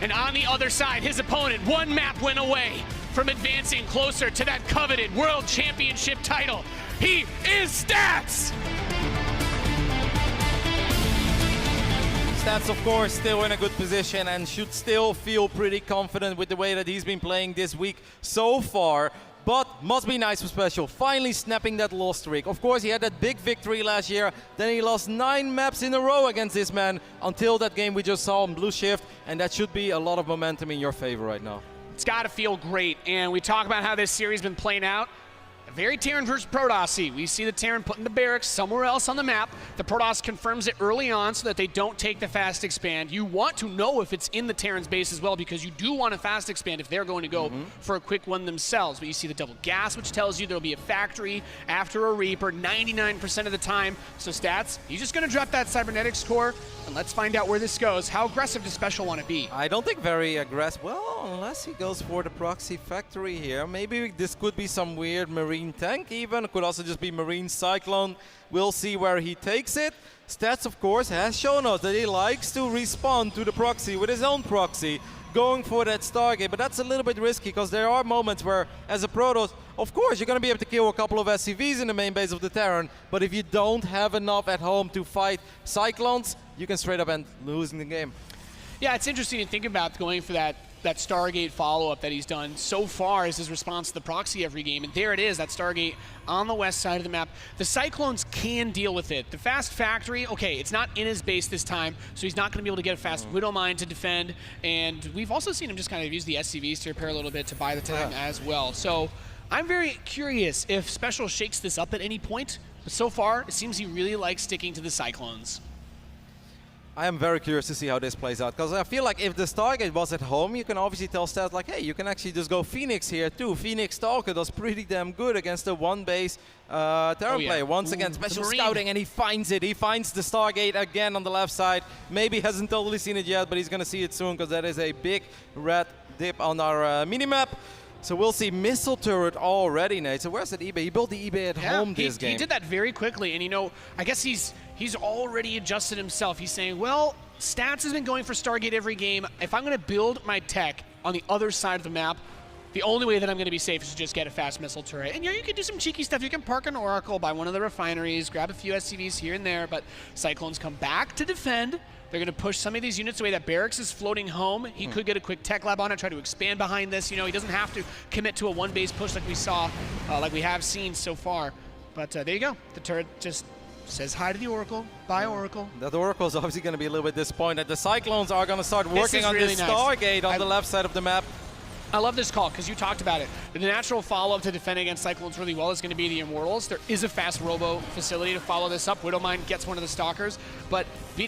And on the other side, his opponent, one map win away from advancing closer to that coveted World Championship title. He is Stats! Stats, of course, still in a good position and should still feel pretty confident with the way that he's been playing this week so far. But must be nice for SpeCial, finally snapping that loss streak. Of course, he had that big victory last year, then he lost 9 maps in a row against this man until that game we just saw on Blue Shift, and that should be a lot of momentum in your favor right now. It's got to feel great, and we talk about how this series has been playing out. Very Terran versus Protoss-y. We see the Terran putting the barracks somewhere else on the map. The Protoss confirms it early on so that they don't take the fast expand. You want to know if it's in the Terran's base as well, because you do want to fast expand if they're going to go for a quick one themselves. But you see the double gas, which tells you there'll be a factory after a Reaper 99% of the time. So Stats, he's just going to drop that cybernetics core, and let's find out where this goes. How aggressive does SpeCial want to be? I don't think very aggressive. Well, unless he goes for the proxy factory here. Maybe this could be some weird marine tank even. It could also just be marine cyclone. We'll see where he takes it. Stats, of course, has shown us that he likes to respond to the proxy with his own proxy, going for that Stargate, but that's a little bit risky because there are moments where, as a Protoss, of course, you're going to be able to kill a couple of SCVs in the main base of the Terran, but if you don't have enough at home to fight Cyclones, you can straight up end losing the game. Yeah, it's interesting to think about going for that Stargate follow-up that he's done so far as his response to the proxy every game. And there it is, that Stargate on the west side of the map. The Cyclones can deal with it. The fast factory, okay, it's not in his base this time, so he's not going to be able to get a fast Widow Mine to defend. And we've also seen him just kind of use the SCVs to repair a little bit to buy the time as well. So I'm very curious if SpeCial shakes this up at any point. But so far, it seems he really likes sticking to the Cyclones. I am very curious to see how this plays out, because I feel like if the Stargate was at home, you can obviously tell Stats like, hey, you can actually just go Phoenix here too. Phoenix Stalker does pretty damn good against the one-base Terran player. Once again, SpeCial scouting, and he finds it. He finds the Stargate again on the left side. Maybe hasn't totally seen it yet, but he's going to see it soon, because that is a big red dip on our minimap. So we'll see missile turret already, Nate. So where's that eBay? He built the eBay at home this game. He did that very quickly, and you know, I guess he's already adjusted himself. He's saying, well, Stats has been going for Stargate every game. If I'm going to build my tech on the other side of the map, the only way that I'm going to be safe is to just get a fast missile turret. And yeah, you can do some cheeky stuff. You can park an Oracle by one of the refineries, grab a few SCVs here and there, but Cyclones come back to defend. They're going to push some of these units away. That barracks is floating home. He could get a quick tech lab on it, try to expand behind this. You know, he doesn't have to commit to a one-base push like we saw, like we have seen so far. But there you go. The turret just says hi to the Oracle. Bye, Oracle. That Oracle is obviously going to be a little bit disappointed. The Cyclones are going to start working on this Stargate on the left side of the map. I love this call because you talked about it. The natural follow-up to defend against Cyclones really well is going to be the Immortals. There is a fast robo facility to follow this up. Widowmine gets one of the Stalkers, but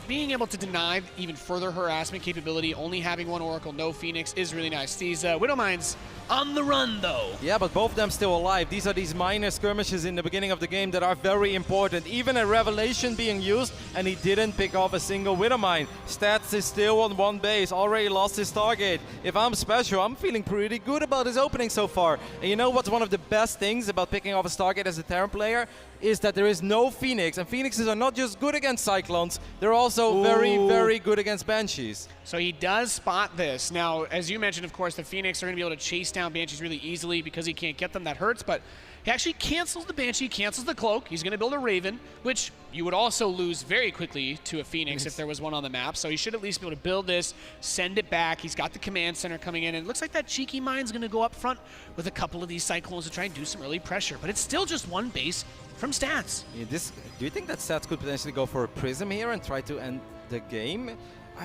being able to deny even further harassment capability, only having one Oracle, no Phoenix, is really nice. These Widowmines on the run, though. Yeah, but both of them still alive. These are these minor skirmishes in the beginning of the game that are very important. Even a Revelation being used, and he didn't pick off a single Widowmine. Stats is still on one base, already lost his Stargate. If I'm SpeCial, I'm feeling pretty good about his opening so far. And you know what's one of the best things about picking off a Stargate as a Terran player? Is that there is no Phoenix, and Phoenixes are not just good against Cyclones, they're also very, very good against Banshees. So he does spot this. Now, as you mentioned, of course, the Phoenix are going to be able to chase down Banshees really easily because he can't get them. That hurts, but He actually cancels the Banshee, cancels the Cloak. He's going to build a Raven, which you would also lose very quickly to a Phoenix if there was one on the map. So he should at least be able to build this, send it back. He's got the command center coming in, and it looks like that cheeky mine's going to go up front with a couple of these Cyclones to try and do some early pressure. But it's still just one base from Stats. Yeah, do you think that Stats could potentially go for a Prism here and try to end the game?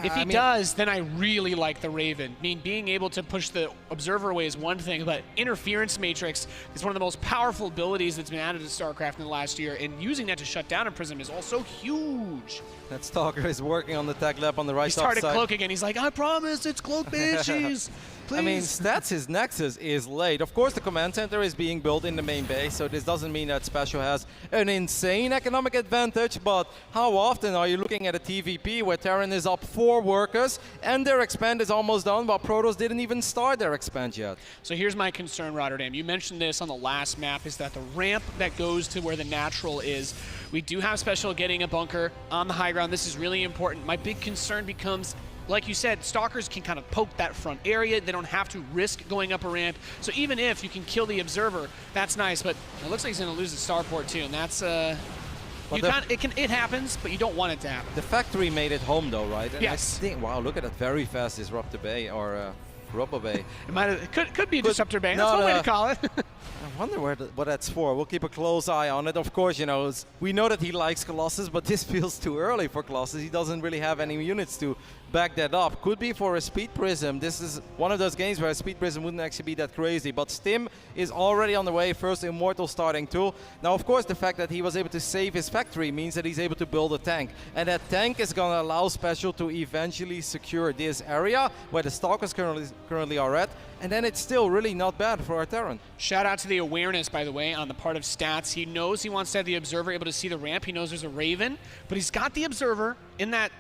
If he does, then I really like the Raven. I mean, being able to push the Observer away is one thing, but Interference Matrix is one of the most powerful abilities that's been added to StarCraft in the last year, and using that to shut down a Prism is also huge. That Stalker is working on the tag lab on the right He side. started Cloak again. He's like, I promise, it's Cloak Banshees. Please. I mean, Stats, his Nexus is late. Of course, the command center is being built in the main base, so this doesn't mean that SpeCial has an insane economic advantage, but how often are you looking at a TvP where Terran is up 4 workers and their expand is almost done while Protoss didn't even start their expand yet? So here's my concern, Rotterdam. You mentioned this on the last map, is that the ramp that goes to where the natural is, we do have SpeCial getting a bunker on the high ground. This is really important. My big concern becomes, like you said, Stalkers can kind of poke that front area. They don't have to risk going up a ramp. So even if you can kill the Observer, that's nice. But it looks like he's going to lose the starport too, and that's it happens, but you don't want it to happen. The factory made it home though, right? And yes. I think, wow, look at that very fast Disruptor Bay or Robo Bay. It could be a Disruptor Bay. That's one way to call it. I wonder what that's for. We'll keep a close eye on it. Of course, you know, we know that he likes Colossus, but this feels too early for Colossus. He doesn't really have any units to back that up. Could be for a Speed Prism. This is one of those games where a Speed Prism wouldn't actually be that crazy. But Stim is already on the way. First Immortal starting too. Now, of course, the fact that he was able to save his factory means that he's able to build a tank. And that tank is going to allow SpeCial to eventually secure this area where the Stalkers currently are at. And then it's still really not bad for our Terran. Shout out to the awareness, by the way, on the part of Stats. He knows he wants to have the Observer able to see the ramp. He knows there's a Raven, but he's got the Observer in that,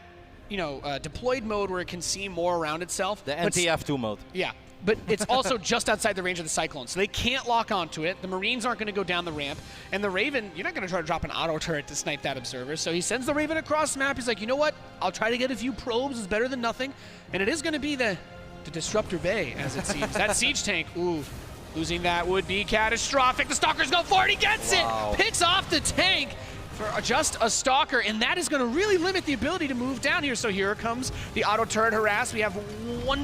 you know, deployed mode where it can see more around itself. The NTF2 mode. Yeah, but it's also just outside the range of the Cyclone, so they can't lock onto it. The Marines aren't going to go down the ramp, and the Raven, you're not going to try to drop an auto turret to snipe that Observer. So he sends the Raven across the map. He's like, you know what? I'll try to get a few probes. It's better than nothing, and it is going to be the Disruptor Bay, as it seems. That siege tank, ooh, losing that would be catastrophic. The Stalkers go for it. He gets it. Picks off the tank for just a Stalker, and that is going to really limit the ability to move down here. So here comes the auto turret harass. We have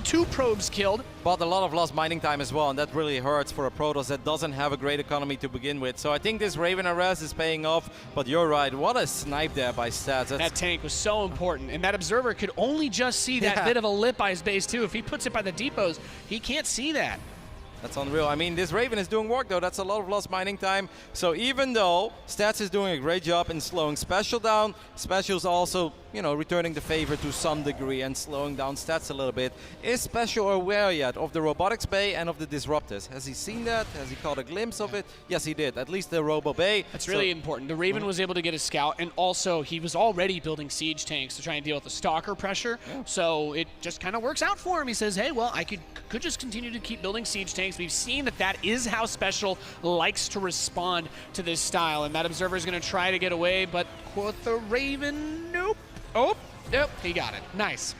2 probes killed. But a lot of lost mining time as well, and that really hurts for a Protoss that doesn't have a great economy to begin with. So I think this Raven harass is paying off, but you're right, what a snipe there by Stats. That tank was so important, and that Observer could only just see that bit of a lip by his base too. If he puts it by the depots, he can't see that. That's unreal. I mean, this Raven is doing work, though. That's a lot of lost mining time. So even though Stats is doing a great job in slowing SpeCial down, SpeCial's also, you know, returning the favor to some degree and slowing down Stats a little bit. Is SpeCial aware yet of the Robotics Bay and of the Disruptors? Has he seen that? Has he caught a glimpse of it? Yes, he did. At least the Robo Bay. That's really important. The Raven was able to get a scout, and also he was already building siege tanks to try and deal with the Stalker pressure. Yeah. So it just kind of works out for him. He says, hey, well, I could just continue to keep building siege tanks. We've seen that is how SpeCial likes to respond to this style, and that Observer is going to try to get away, but with the Raven, nope. Oh, yep, he got it. Nice.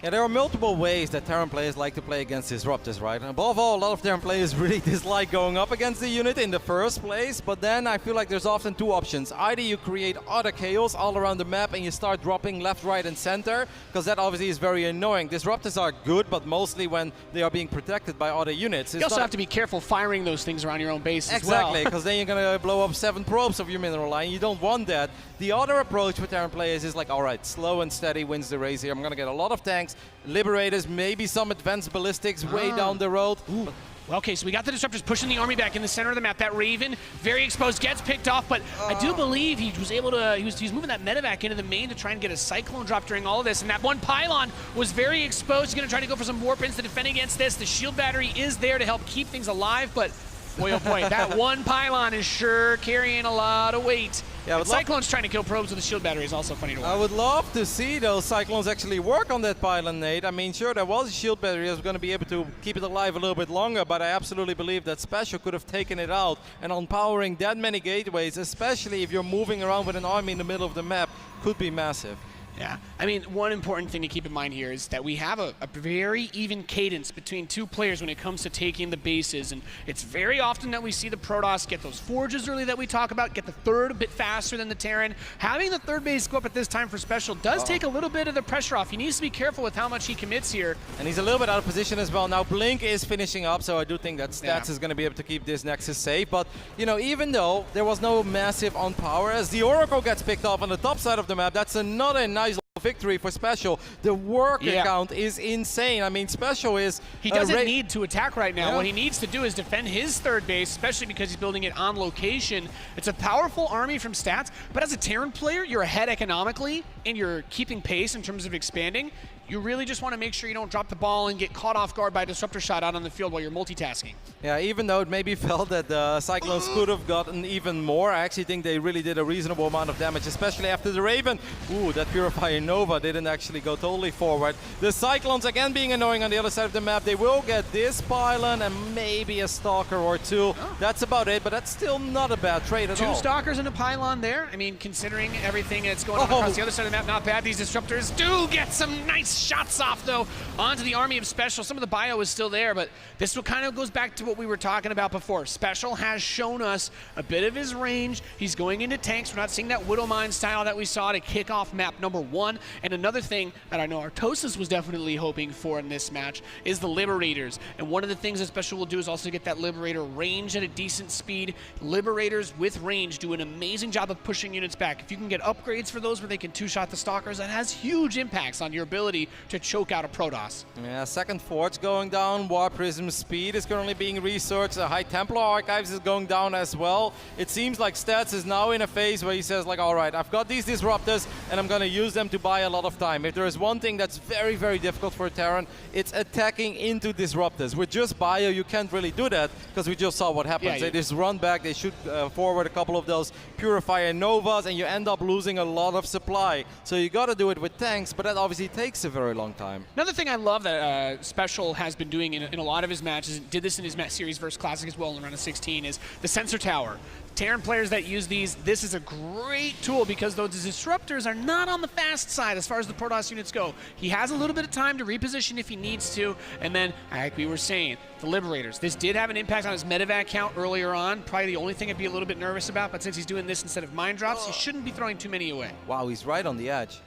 Yeah, there are multiple ways that Terran players like to play against Disruptors, right? And above all, a lot of Terran players really dislike going up against the unit in the first place, but then I feel like there's often 2 options. Either you create utter chaos all around the map and you start dropping left, right, and center, because that obviously is very annoying. Disruptors are good, but mostly when they are being protected by other units. You also have to be careful firing those things around your own base as well. Exactly, because then you're going to blow up 7 probes of your mineral line. You don't want that. The other approach for Terran players is like, all right, slow and steady wins the race here. I'm going to get a lot of tanks, Liberators, maybe some advanced ballistics way down the road. Well, okay, so we got the Disruptors pushing the army back in the center of the map. That Raven, very exposed, gets picked off, but I do believe he was able to, he was moving that medevac into the main to try and get a Cyclone drop during all of this, and that one pylon was very exposed. He's going to try to go for some warp-ins to defend against this. The shield battery is there to help keep things alive, but boy, oh boy, that one pylon is sure carrying a lot of weight. Yeah, Cyclone's trying to kill probes with the shield battery is also funny to watch. I would love to see those Cyclones actually work on that pylon, Nate. I mean, sure, there was a shield battery that was going to be able to keep it alive a little bit longer, but I absolutely believe that SpeCial could have taken it out, and empowering that many gateways, especially if you're moving around with an army in the middle of the map, could be massive. Yeah, I mean, one important thing to keep in mind here is that we have a very even cadence between two players when it comes to taking the bases, and it's very often that we see the Protoss get those forges early that we talk about, get the third a bit faster than the Terran. Having the third base go up at this time for Special does take a little bit of the pressure off. He needs to be careful with how much he commits here. And he's a little bit out of position as well. Now Blink is finishing up, so I do think that Stats is going to be able to keep this Nexus safe. But, you know, even though there was no massive on power, as the Oracle gets picked off on the top side of the map, that's another nice victory for Special. The work count is insane. I mean, Special is... He doesn't need to attack right now. What he needs to do is defend his third base, especially because he's building it on location. It's a powerful army from Stats, but as a Terran player, you're ahead economically, and you're keeping pace in terms of expanding. You really just want to make sure you don't drop the ball and get caught off guard by a disruptor shot out on the field while you're multitasking. Yeah, even though it maybe felt that the Cyclones could have gotten even more, I actually think they really did a reasonable amount of damage, especially after the Raven. Ooh, that Purifier Nova didn't actually go totally forward. The Cyclones again being annoying on the other side of the map. They will get this pylon and maybe a Stalker or two. That's about it, but that's still not a bad trade at all. Two Stalkers and a pylon there. I mean, considering everything that's going on across the other side of the map, not bad. These Disruptors do get some nice shots off, though, onto the army of Special. Some of the bio is still there, but this kind of goes back to what we were talking about before. Special has shown us a bit of his range. He's going into tanks. We're not seeing that Widowmine style that we saw to kick off map number 1. And another thing that I know Artosis was definitely hoping for in this match is the Liberators. And one of the things that Special will do is also get that Liberator range at a decent speed. Liberators with range do an amazing job of pushing units back. If you can get upgrades for those where they can two-shot the Stalkers, that has huge impacts on your ability to choke out a Protoss. Yeah, second Forge going down. War Prism speed is currently being researched. The High Templar Archives is going down as well. It seems like Stats is now in a phase where he says, like, all right, I've got these Disruptors and I'm going to use them to buy a lot of time. If there is one thing that's very, very difficult for a Terran, it's attacking into Disruptors. With just bio, you can't really do that because we just saw what happens. They just run back, they shoot forward a couple of those Purifier Novas, and you end up losing a lot of supply. So you got to do it with tanks, but that obviously takes a very long time. Another thing I love that Special has been doing in a lot of his matches, did this in his series versus Classic as well in the round of 16, is the Sensor Tower. Terran players that use these, this is a great tool because those Disruptors are not on the fast side as far as the Protoss units go. He has a little bit of time to reposition if he needs to, and then, like we were saying, the Liberators. This did have an impact on his medevac count earlier on, probably the only thing I'd be a little bit nervous about, but since he's doing this instead of mine drops, he shouldn't be throwing too many away. Wow, he's right on the edge.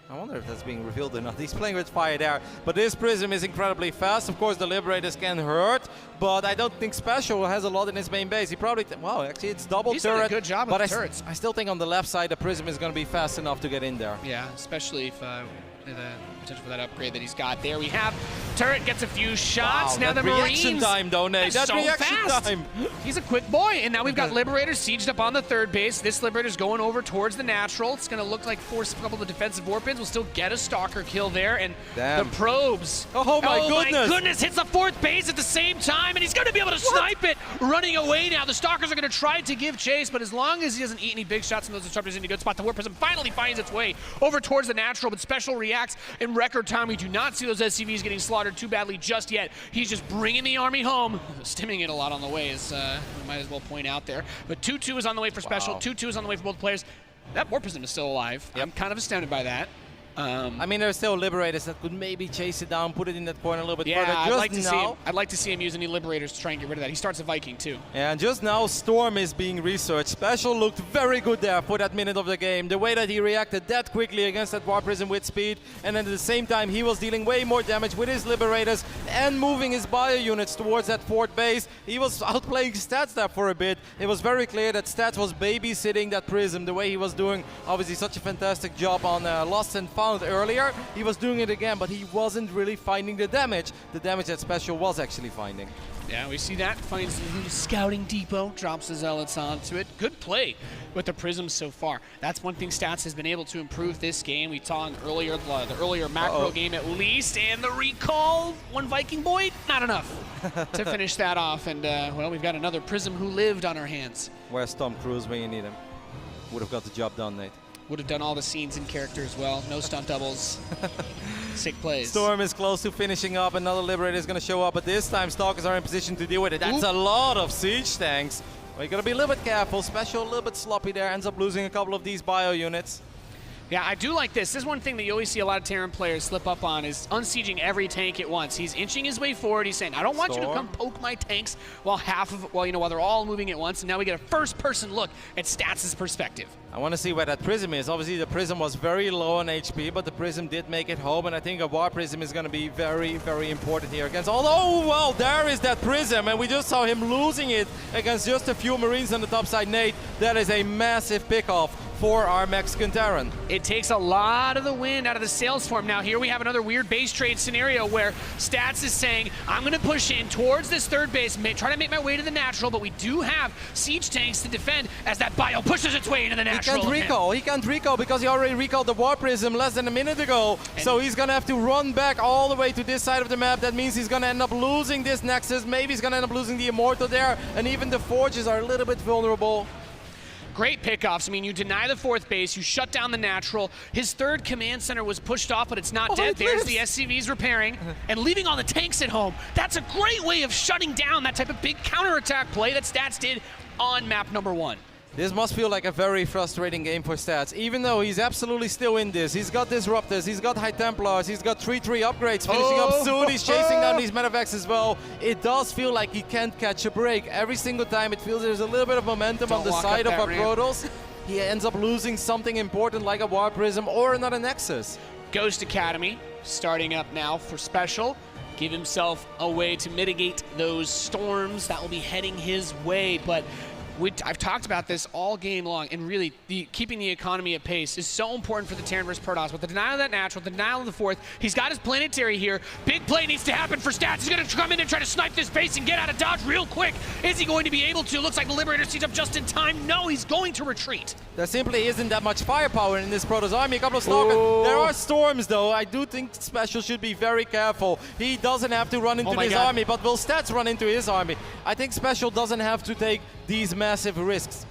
I wonder if that's being revealed or not. He's playing with fire there, but this Prism is incredibly fast. Of course, the Liberators can hurt, but I don't think Special has a lot in his main base. He probably, wow, actually it's double He's turret. done a good job with the turrets. I still think on the left side, the Prism is going to be fast enough to get in there. Yeah, especially if the potential for that upgrade that he's got there. We have turret gets a few shots. Wow, now the reaction Marines time, though, Nate. That so reaction fast. time. He's a quick boy, and now we've got Liberators sieged up on the third base. This Liberator's going over towards the natural. It's going to look like force a couple of defensive warpins. We'll still get a Stalker kill there, and the probes. Oh my goodness! Hits the fourth base at the same time, and he's going to be able to snipe it. Running away now. The Stalkers are going to try to give chase, but as long as he doesn't eat any big shots from those Disruptors in a good spot, the Warp Prism finally finds its way over towards the natural, but Special reacts in record time. We do not see those SCVs getting slaughtered too badly just yet. He's just bringing the army home. Stimming it a lot on the way, as we might as well point out there. But 2-2 is on the way for Special. 2-2 is on the way for both players. That Warp Prism is still alive. I'm kind of astounded by that. I mean, there's still Liberators that could maybe chase it down, put it in that corner a little bit further. I'd like to see him use any Liberators to try and get rid of that. He starts a Viking too. And just now, Storm is being researched. Special looked very good there for that minute of the game. The way that he reacted that quickly against that War Prism with speed, and then at the same time, he was dealing way more damage with his Liberators and moving his bio units towards that fourth base. He was outplaying Stats there for a bit. It was very clear that Stats was babysitting that Prism the way he was doing. Obviously, such a fantastic job on Lost and Found earlier. He was doing it again, but he wasn't really finding the damage that Special was actually finding. Yeah, we see that. Finds the scouting depot, drops the Zealots onto it. Good play with the Prisms so far. That's one thing Stats has been able to improve this game. We saw in the earlier macro game at least, and the recall, one Viking boy, not enough to finish that off. And well, we've got another Prism who lived on our hands. Where's Tom Cruise when you need him? Would have got the job done, Nate. Would have done all the scenes in character as well. No stunt doubles. Sick plays. Storm is close to finishing up. Another Liberator is going to show up, but this time Stalkers are in position to deal with it. That's a lot of siege tanks. Well, you got to be a little bit careful. Special a little bit sloppy there. Ends up losing a couple of these bio units. Yeah, I do like this. This is one thing that you always see a lot of Terran players slip up on is unsieging every tank at once. He's inching his way forward. He's saying, I don't want you to come poke my tanks while while they're all moving at once. And now we get a first-person look at Stats' perspective. I want to see where that Prism is. Obviously, the Prism was very low on HP, but the Prism did make it home, and I think a War Prism is going to be very, very important here against... Oh, well, there is that Prism, and we just saw him losing it against just a few Marines on the top side. Nate, that is a massive pick-off for our Mexican Terran. It takes a lot of the wind out of the sails for him. Now here we have another weird base trade scenario where Stats is saying, I'm going to push in towards this third base, try to make my way to the natural, but we do have siege tanks to defend as that bio pushes its way into the natural. He can't recall because he already recalled the War Prism less than a minute ago. And so he's going to have to run back all the way to this side of the map. That means he's going to end up losing this Nexus. Maybe he's going to end up losing the Immortal there. And even the Forges are a little bit vulnerable. Great pickoffs. I mean, you deny the fourth base, you shut down the natural. His third command center was pushed off, but it's not dead. There's the SCVs repairing and leaving all the tanks at home. That's a great way of shutting down that type of big counterattack play that Stats did on map number 1. This must feel like a very frustrating game for Stats, even though he's absolutely still in this. He's got Disruptors, he's got High Templars, he's got 3-3 upgrades finishing up soon. He's chasing down these Medevacs as well. It does feel like he can't catch a break. Every single time it feels there's a little bit of momentum on the side of our Protoss. He ends up losing something important like a War Prism or another Nexus. Ghost Academy starting up now for SpeCial. Give himself a way to mitigate those storms that will be heading his way, but I've talked about this all game long, and really, keeping the economy at pace is so important for the Terran versus Protoss. With the denial of that natural, the denial of the fourth, he's got his planetary here. Big play needs to happen for Stats. He's going to come in and try to snipe this base and get out of dodge real quick. Is he going to be able to? Looks like the Liberator sees up just in time. No, he's going to retreat. There simply isn't that much firepower in this Protoss army. A couple of Stalkers. There are storms, though. I do think SpeCial should be very careful. He doesn't have to run into this army, but will Stats run into his army? I think SpeCial doesn't have to take these massive risks.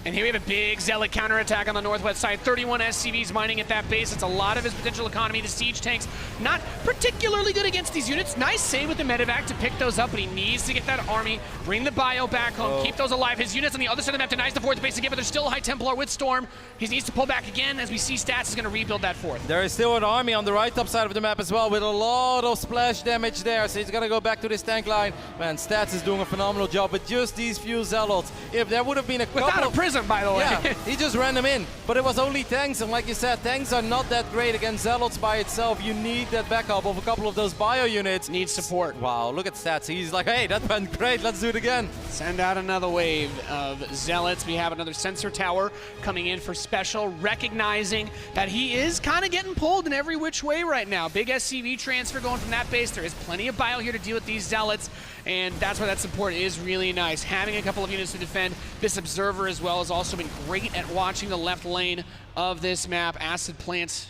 And here we have a big Zealot counterattack on the northwest side. 31 SCVs mining at that base. It's a lot of his potential economy. The siege tanks not particularly good against these units. Nice save with the medevac to pick those up, but he needs to get that army, bring the bio back home, keep those alive. His units on the other side of the map denies the fourth base again, but there's still a High Templar with Storm. He needs to pull back again as we see Stats is going to rebuild that fourth. There is still an army on the right top side of the map as well with a lot of splash damage there, so he's going to go back to this tank line. Man, Stats is doing a phenomenal job with just these few Zealots. If there would have been a couple without a Prism, by the way. Yeah, he just ran them in, but it was only tanks, and like you said, tanks are not that great against Zealots by itself. You need that backup of a couple of those bio units. Needs support. Wow, look at Stats. He's like, hey, that went great, let's do it again. Send out another wave of Zealots. We have another sensor tower coming in for SpeCial, recognizing that he is kind of getting pulled in every which way right now. Big SCV transfer going from that base. There is plenty of bio here to deal with these Zealots, and that's why that support is really nice. Having a couple of units to defend. This Observer as well has also been great at watching the left lane of this map. Acid Plant.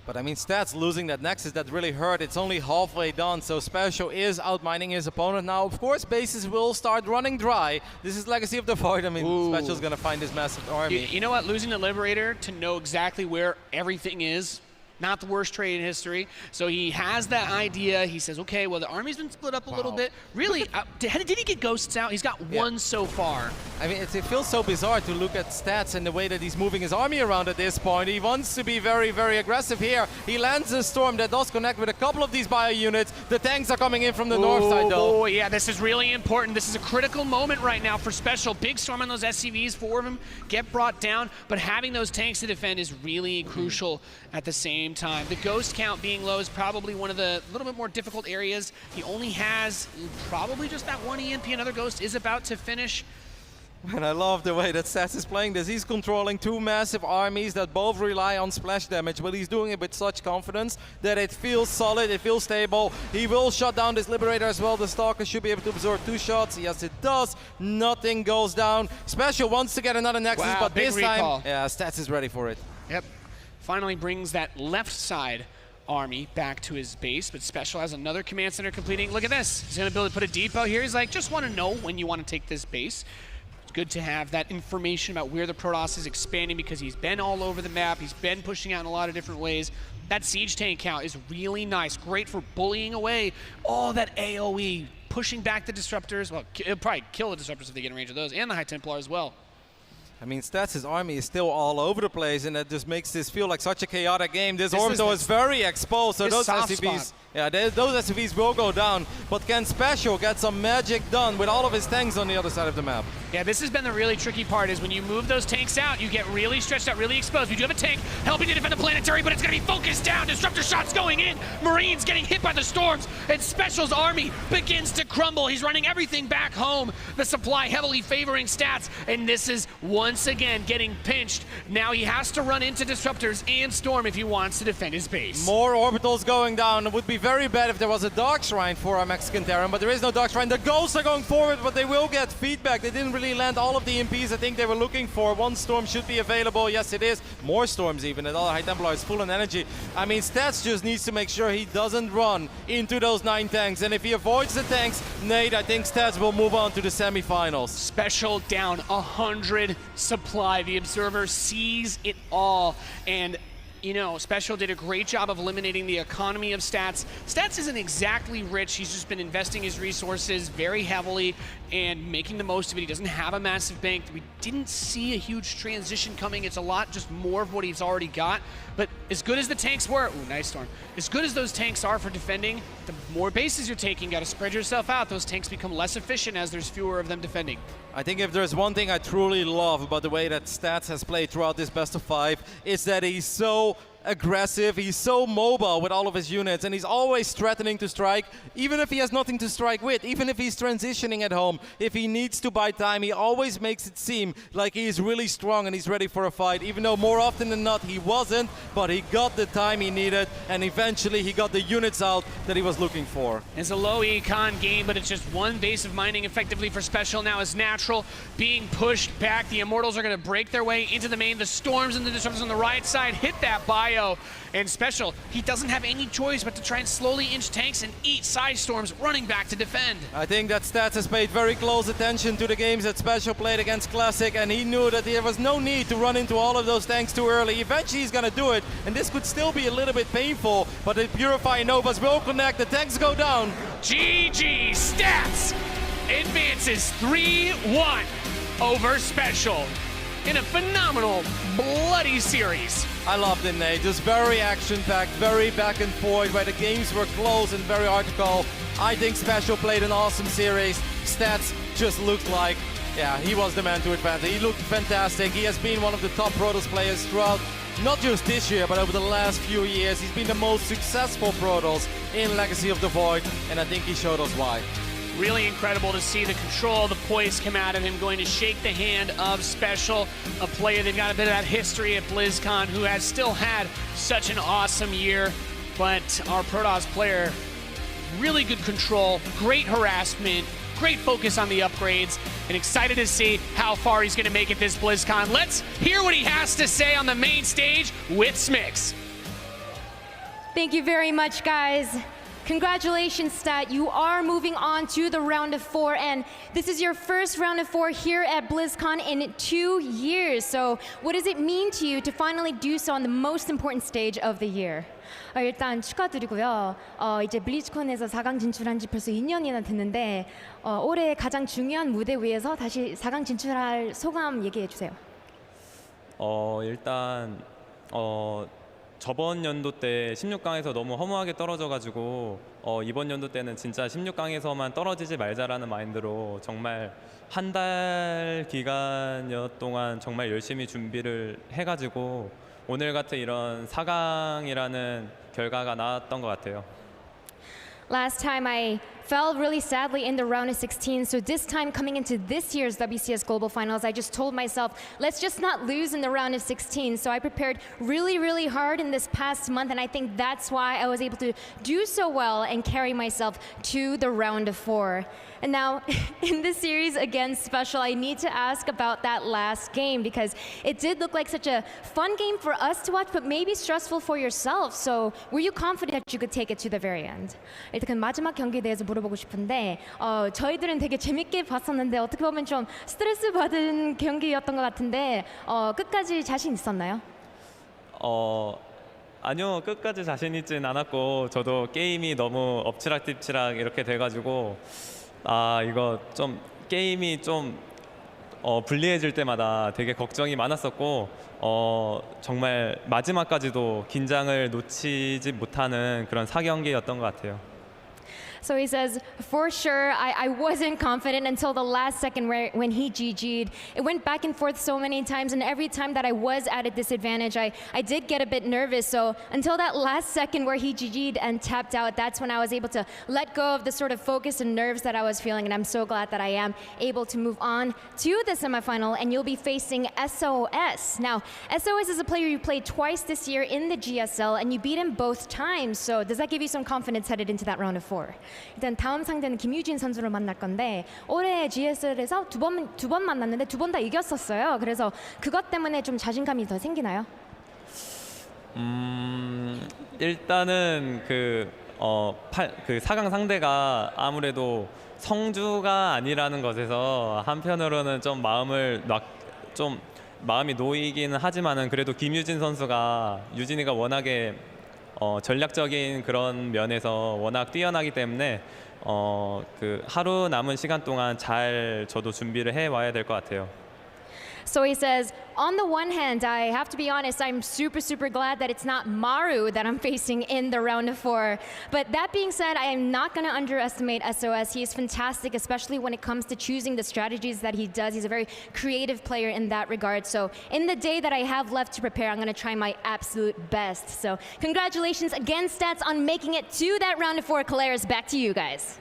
But I mean, Stats losing that Nexus, that really hurt. It's only halfway done, so SpeCial is outmining his opponent now. Of course, bases will start running dry. This is Legacy of the Void. I mean, SpeCial's gonna find this massive army. You know what? Losing the Liberator to know exactly where everything is, not the worst trade in history. So he has that idea. He says, okay, well, the army's been split up a little bit. Really, did he get Ghosts out? He's got one so far. I mean, it feels so bizarre to look at Stats and the way that he's moving his army around at this point. He wants to be very, very aggressive here. He lands a Storm that does connect with a couple of these bio units. The tanks are coming in from the north side, though. Oh, yeah, this is really important. This is a critical moment right now for SpeCial. Big Storm on those SCVs, 4 of them get brought down, but having those tanks to defend is really crucial at the same time. The Ghost count being low is probably one of the little bit more difficult areas. He only has probably just that one EMP. Another Ghost is about to finish. And I love the way that Stats is playing this. He's controlling 2 massive armies that both rely on splash damage, but he's doing it with such confidence that it feels solid, it feels stable. He will shut down this Liberator as well. The Stalker should be able to absorb 2 shots. Yes, it does. Nothing goes down. SpeCial wants to get another Nexus, but this time, yeah, Stats is ready for it. Yep. Finally brings that left side army back to his base, but SpeCial has another command center completing. Look at this. He's going to be able to put a depot here. He's like, just want to know when you want to take this base. It's good to have that information about where the Protoss is expanding because he's been all over the map. He's been pushing out in a lot of different ways. That siege tank count is really nice. Great for bullying away all that AoE, pushing back the disruptors. Well, it'll probably kill the disruptors if they get in range of those, and the High Templar as well. I mean, Stats' army is still all over the place, and that just makes this feel like such a chaotic game. This Orbital is very exposed, so those SCVs, those SCVs will go down. But can SpeCial get some magic done with all of his tanks on the other side of the map? Yeah, this has been the really tricky part, is when you move those tanks out, you get really stretched out, really exposed. We do have a tank helping to defend the planetary, but it's going to be focused down. Disruptor shots going in. Marines getting hit by the storms, and SpeCial's army begins to crumble. He's running everything back home. The supply heavily favoring Stats, and this is once again getting pinched. Now he has to run into Disruptors and Storm if he wants to defend his base. More orbitals going down. It would be very bad if there was a Dark Shrine for our Mexican Terran, but there is no Dark Shrine. The Ghosts are going forward, but they will get feedback. They didn't really land all of the EMPs I think they were looking for. One Storm should be available. Yes, it is. More Storms even. And all High Templar is full on energy. I mean, Stats just needs to make sure he doesn't run into those 9 tanks. And if he avoids the tanks, Nate, I think Stats will move on to the semifinals. SpeCial down 100 supply. The Observer sees it all. And you know, SpeCial did a great job of eliminating the economy of Stats. Stats isn't exactly rich. He's just been investing his resources very heavily and making the most of it. He doesn't have a massive bank. We didn't see a huge transition coming. It's a lot just more of what he's already got. But as good as the tanks were, ooh, nice Storm. As good as those tanks are for defending, the more bases you're taking, got to spread yourself out. Those tanks become less efficient as there's fewer of them defending. I think if there's one thing I truly love about the way that Stats has played throughout this best of 5, it's that he's so aggressive, he's so mobile with all of his units, and he's always threatening to strike, even if he has nothing to strike with, even if he's transitioning at home. If he needs to buy time, he always makes it seem like he's really strong and he's ready for a fight, even though more often than not he wasn't, but he got the time he needed, and eventually he got the units out that he was looking for. It's a low econ game, but it's just one base of mining effectively for SpeCial now is natural, being pushed back. The Immortals are going to break their way into the main. The Storms and the Disruptors on the right side hit that bio. And SpeCial, he doesn't have any choice but to try and slowly inch tanks and eat side storms, running back to defend. I think that Stats has paid very close attention to the games that SpeCial played against Classic, and he knew that there was no need to run into all of those tanks too early. Eventually he's gonna do it, and this could still be a little bit painful, but the Purifying Novas will connect, the tanks go down. GG, Stats advances 3-1 over SpeCial in a phenomenal, bloody series. I loved it, Nate. Just very action-packed, very back and forth, where the games were close and very hard to call. I think SpeCial played an awesome series. Stats just looked like, yeah, he was the man to advance. He looked fantastic. He has been one of the top Protoss players throughout, not just this year, but over the last few years. He's been the most successful Protoss in Legacy of the Void, and I think he showed us why. Really incredible to see the control, the poise come out of him, going to shake the hand of SpeCial, a player they've got a bit of that history at BlizzCon, who has still had such an awesome year. But our Protoss player, really good control, great harassment, great focus on the upgrades, and excited to see how far he's going to make it this BlizzCon. Let's hear what he has to say on the main stage with Smix. Thank you very much, guys. Congratulations, Stat. You are moving on to the round of 4, and this is your first round of 4 here at BlizzCon in 2 years. So what does it mean to you to finally do so on the most important stage of the year? 일단 축하드리고요. 이제 블리즈콘에서 4강 진출한 지 벌써 2년이나 됐는데 올해 가장 중요한 무대 위에서 다시 4강 진출할 소감 얘기해 주세요. 일단 저번 연도 때 16강에서 너무 허무하게 떨어져가지고 이번 연도 때는 진짜 16강에서만 떨어지지 말자라는 마인드로 정말 한 달 기간여 동안 정말 열심히 준비를 해가지고 오늘 같은 이런 4강이라는 결과가 나왔던 것 같아요. Last time I fell really sadly in the round of 16, so this time coming into this year's WCS Global Finals, I just told myself, let's just not lose in the round of 16. So I prepared really, really hard in this past month, and I think that's why I was able to do so well and carry myself to the round of 4. And now, in this series against SpeCial, I need to ask about that last game because it did look like such a fun game for us to watch, but maybe stressful for yourself. So were you confident that you could take it to the very end? 일단 마지막 경기에 대해서 물어보고 싶은데 저희들은 되게 재밌게 봤었는데 어떻게 보면 좀 스트레스 받은 경기였던 것 같은데 끝까지 자신 있었나요? 아니요, 끝까지 자신 있진 않았고 저도 게임이 너무 엎치락뒤치락 이렇게 돼가지고 이거 좀 게임이 좀 불리해질 때마다 되게 걱정이 많았었고 정말 마지막까지도 긴장을 놓치지 못하는 그런 4경기였던 것 같아요. So he says, for sure, I wasn't confident until the last second when he GG'd. It went back and forth so many times, and every time that I was at a disadvantage, I did get a bit nervous. So until that last second where he GG'd and tapped out, that's when I was able to let go of the sort of focus and nerves that I was feeling, and I'm so glad that I am able to move on to the semifinal, and you'll be facing SOS. Now, SOS is a player you played twice this year in the GSL, and you beat him both times. So does that give you some confidence headed into that round of 4? 일단 다음 상대는 김유진 선수를 만날 건데 올해 GSL에서 두 번 만났는데 두 번 다 이겼었어요. 그래서 그것 때문에 좀 자신감이 더 생기나요? 일단은 그 4강 상대가 아무래도 성주가 아니라는 것에서 한편으로는 좀 마음이 놓이기는 하지만은 그래도 김유진 선수가 유진이가 워낙에 전략적인 그런 면에서 워낙 뛰어나기 때문에 그 하루 남은 시간 동안 잘 저도 준비를 해 와야 될 것 같아요. So he says, on the one hand, I have to be honest, I'm super glad that it's not Maru that I'm facing in the round of 4. But that being said, I am not going to underestimate SOS. He is fantastic, especially when it comes to choosing the strategies that he does. He's a very creative player in that regard. So in the day that I have left to prepare, I'm going to try my absolute best. So congratulations again, Stats, on making it to that round of 4. Caleres, back to you guys.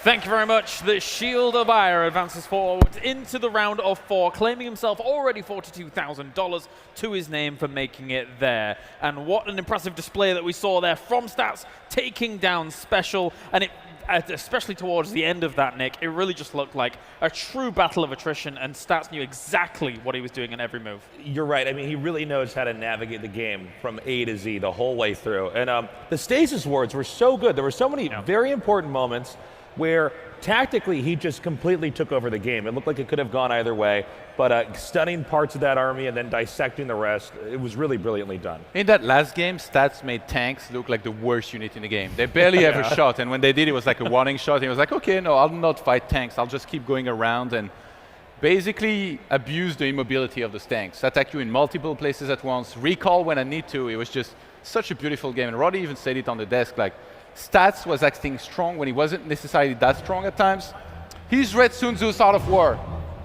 Thank you very much. The Shield of Ire advances forward into the round of 4, claiming himself already $42,000 to his name for making it there. And what an impressive display that we saw there from Stats, taking down SpeCial. And it, especially towards the end of that, Nick, it really just looked like a true battle of attrition, and Stats knew exactly what he was doing in every move. You're right. I mean, he really knows how to navigate the game from A to Z the whole way through. And the stasis wards were so good. There were so many very important moments where tactically he just completely took over the game. It looked like it could have gone either way, but stunning parts of that army and then dissecting the rest, it was really brilliantly done. In that last game, Stats made tanks look like the worst unit in the game. They barely ever shot, and when they did, it was like a warning shot. He was like, okay, no, I'll not fight tanks. I'll just keep going around and basically abuse the immobility of the tanks. Attack you in multiple places at once, recall when I need to. It was just such a beautiful game. And Roddy even said it on the desk, like, Stats was acting strong when he wasn't necessarily that strong at times. He's read Sun Tzu's Art of War.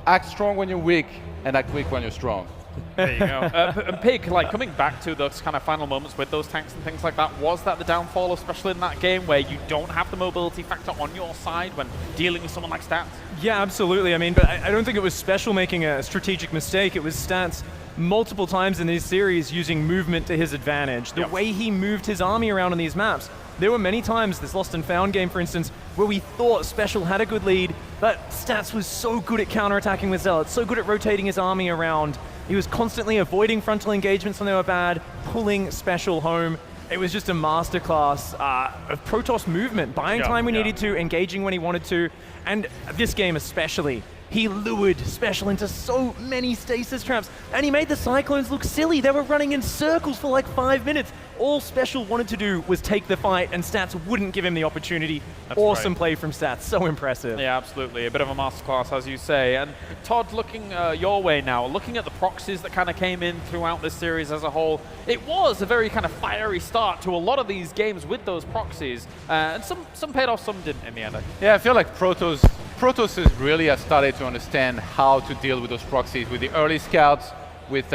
Act strong when you're weak, and act weak when you're strong. There you go. And Pig, like coming back to those kind of final moments with those tanks and things like that, was that the downfall, especially in that game where you don't have the mobility factor on your side when dealing with someone like Stats? Yeah, absolutely. I mean, but I don't think it was SpeCial making a strategic mistake. It was Stats multiple times in this series using movement to his advantage. The way he moved his army around on these maps. There were many times, this Lost and Found game, for instance, where we thought SpeCial had a good lead, but Stats was so good at counterattacking with Zealots, so good at rotating his army around. He was constantly avoiding frontal engagements when they were bad, pulling SpeCial home. It was just a masterclass of Protoss movement, buying time when he needed to, engaging when he wanted to, and this game especially. He lured SpeCial into so many stasis traps, and he made the Cyclones look silly. They were running in circles for like 5 minutes. All SpeCial wanted to do was take the fight, and Stats wouldn't give him the opportunity. That's awesome play from Stats, so impressive. Yeah, absolutely. A bit of a masterclass, as you say. And Todd, looking your way now, looking at the proxies that kind of came in throughout this series as a whole, it was a very kind of fiery start to a lot of these games with those proxies. And some paid off, some didn't in the end. Yeah, I feel like Protoss really has started to understand how to deal with those proxies, with the early scouts, with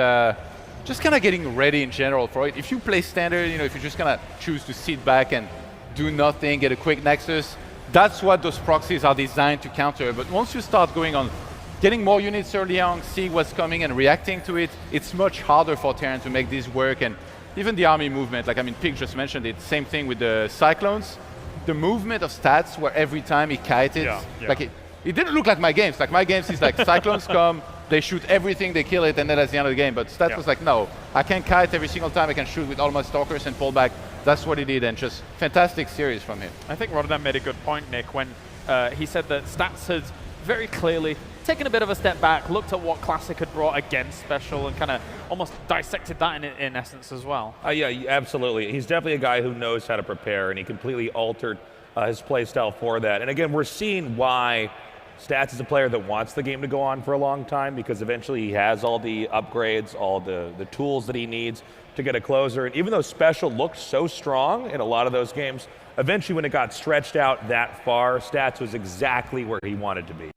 just kind of getting ready in general for it. If you play standard, you know, if you just kind of choose to sit back and do nothing, get a quick nexus, that's what those proxies are designed to counter. But once you start going on, getting more units early on, seeing what's coming and reacting to it, it's much harder for Terran to make this work. And even the army movement, like, I mean, Pig just mentioned it, same thing with the Cyclones. The movement of Stats, where every time he kited, like it didn't look like my games. Like my games is like Cyclones come, they shoot everything, they kill it, and then that's the end of the game. But Stats was like, no, I can kite every single time, I can shoot with all my stalkers and pull back. That's what he did, and just fantastic series from him. I think Rotterdam made a good point, Nick, when he said that Stats had very clearly taken a bit of a step back, looked at what Classic had brought against SpeCial, and kind of almost dissected that in essence as well. Yeah, absolutely. He's definitely a guy who knows how to prepare, and he completely altered his play style for that. And again, we're seeing why Stats is a player that wants the game to go on for a long time because eventually he has all the upgrades, all the tools that he needs to get a closer. And even though SpeCial looked so strong in a lot of those games, eventually when it got stretched out that far, Stats was exactly where he wanted to be.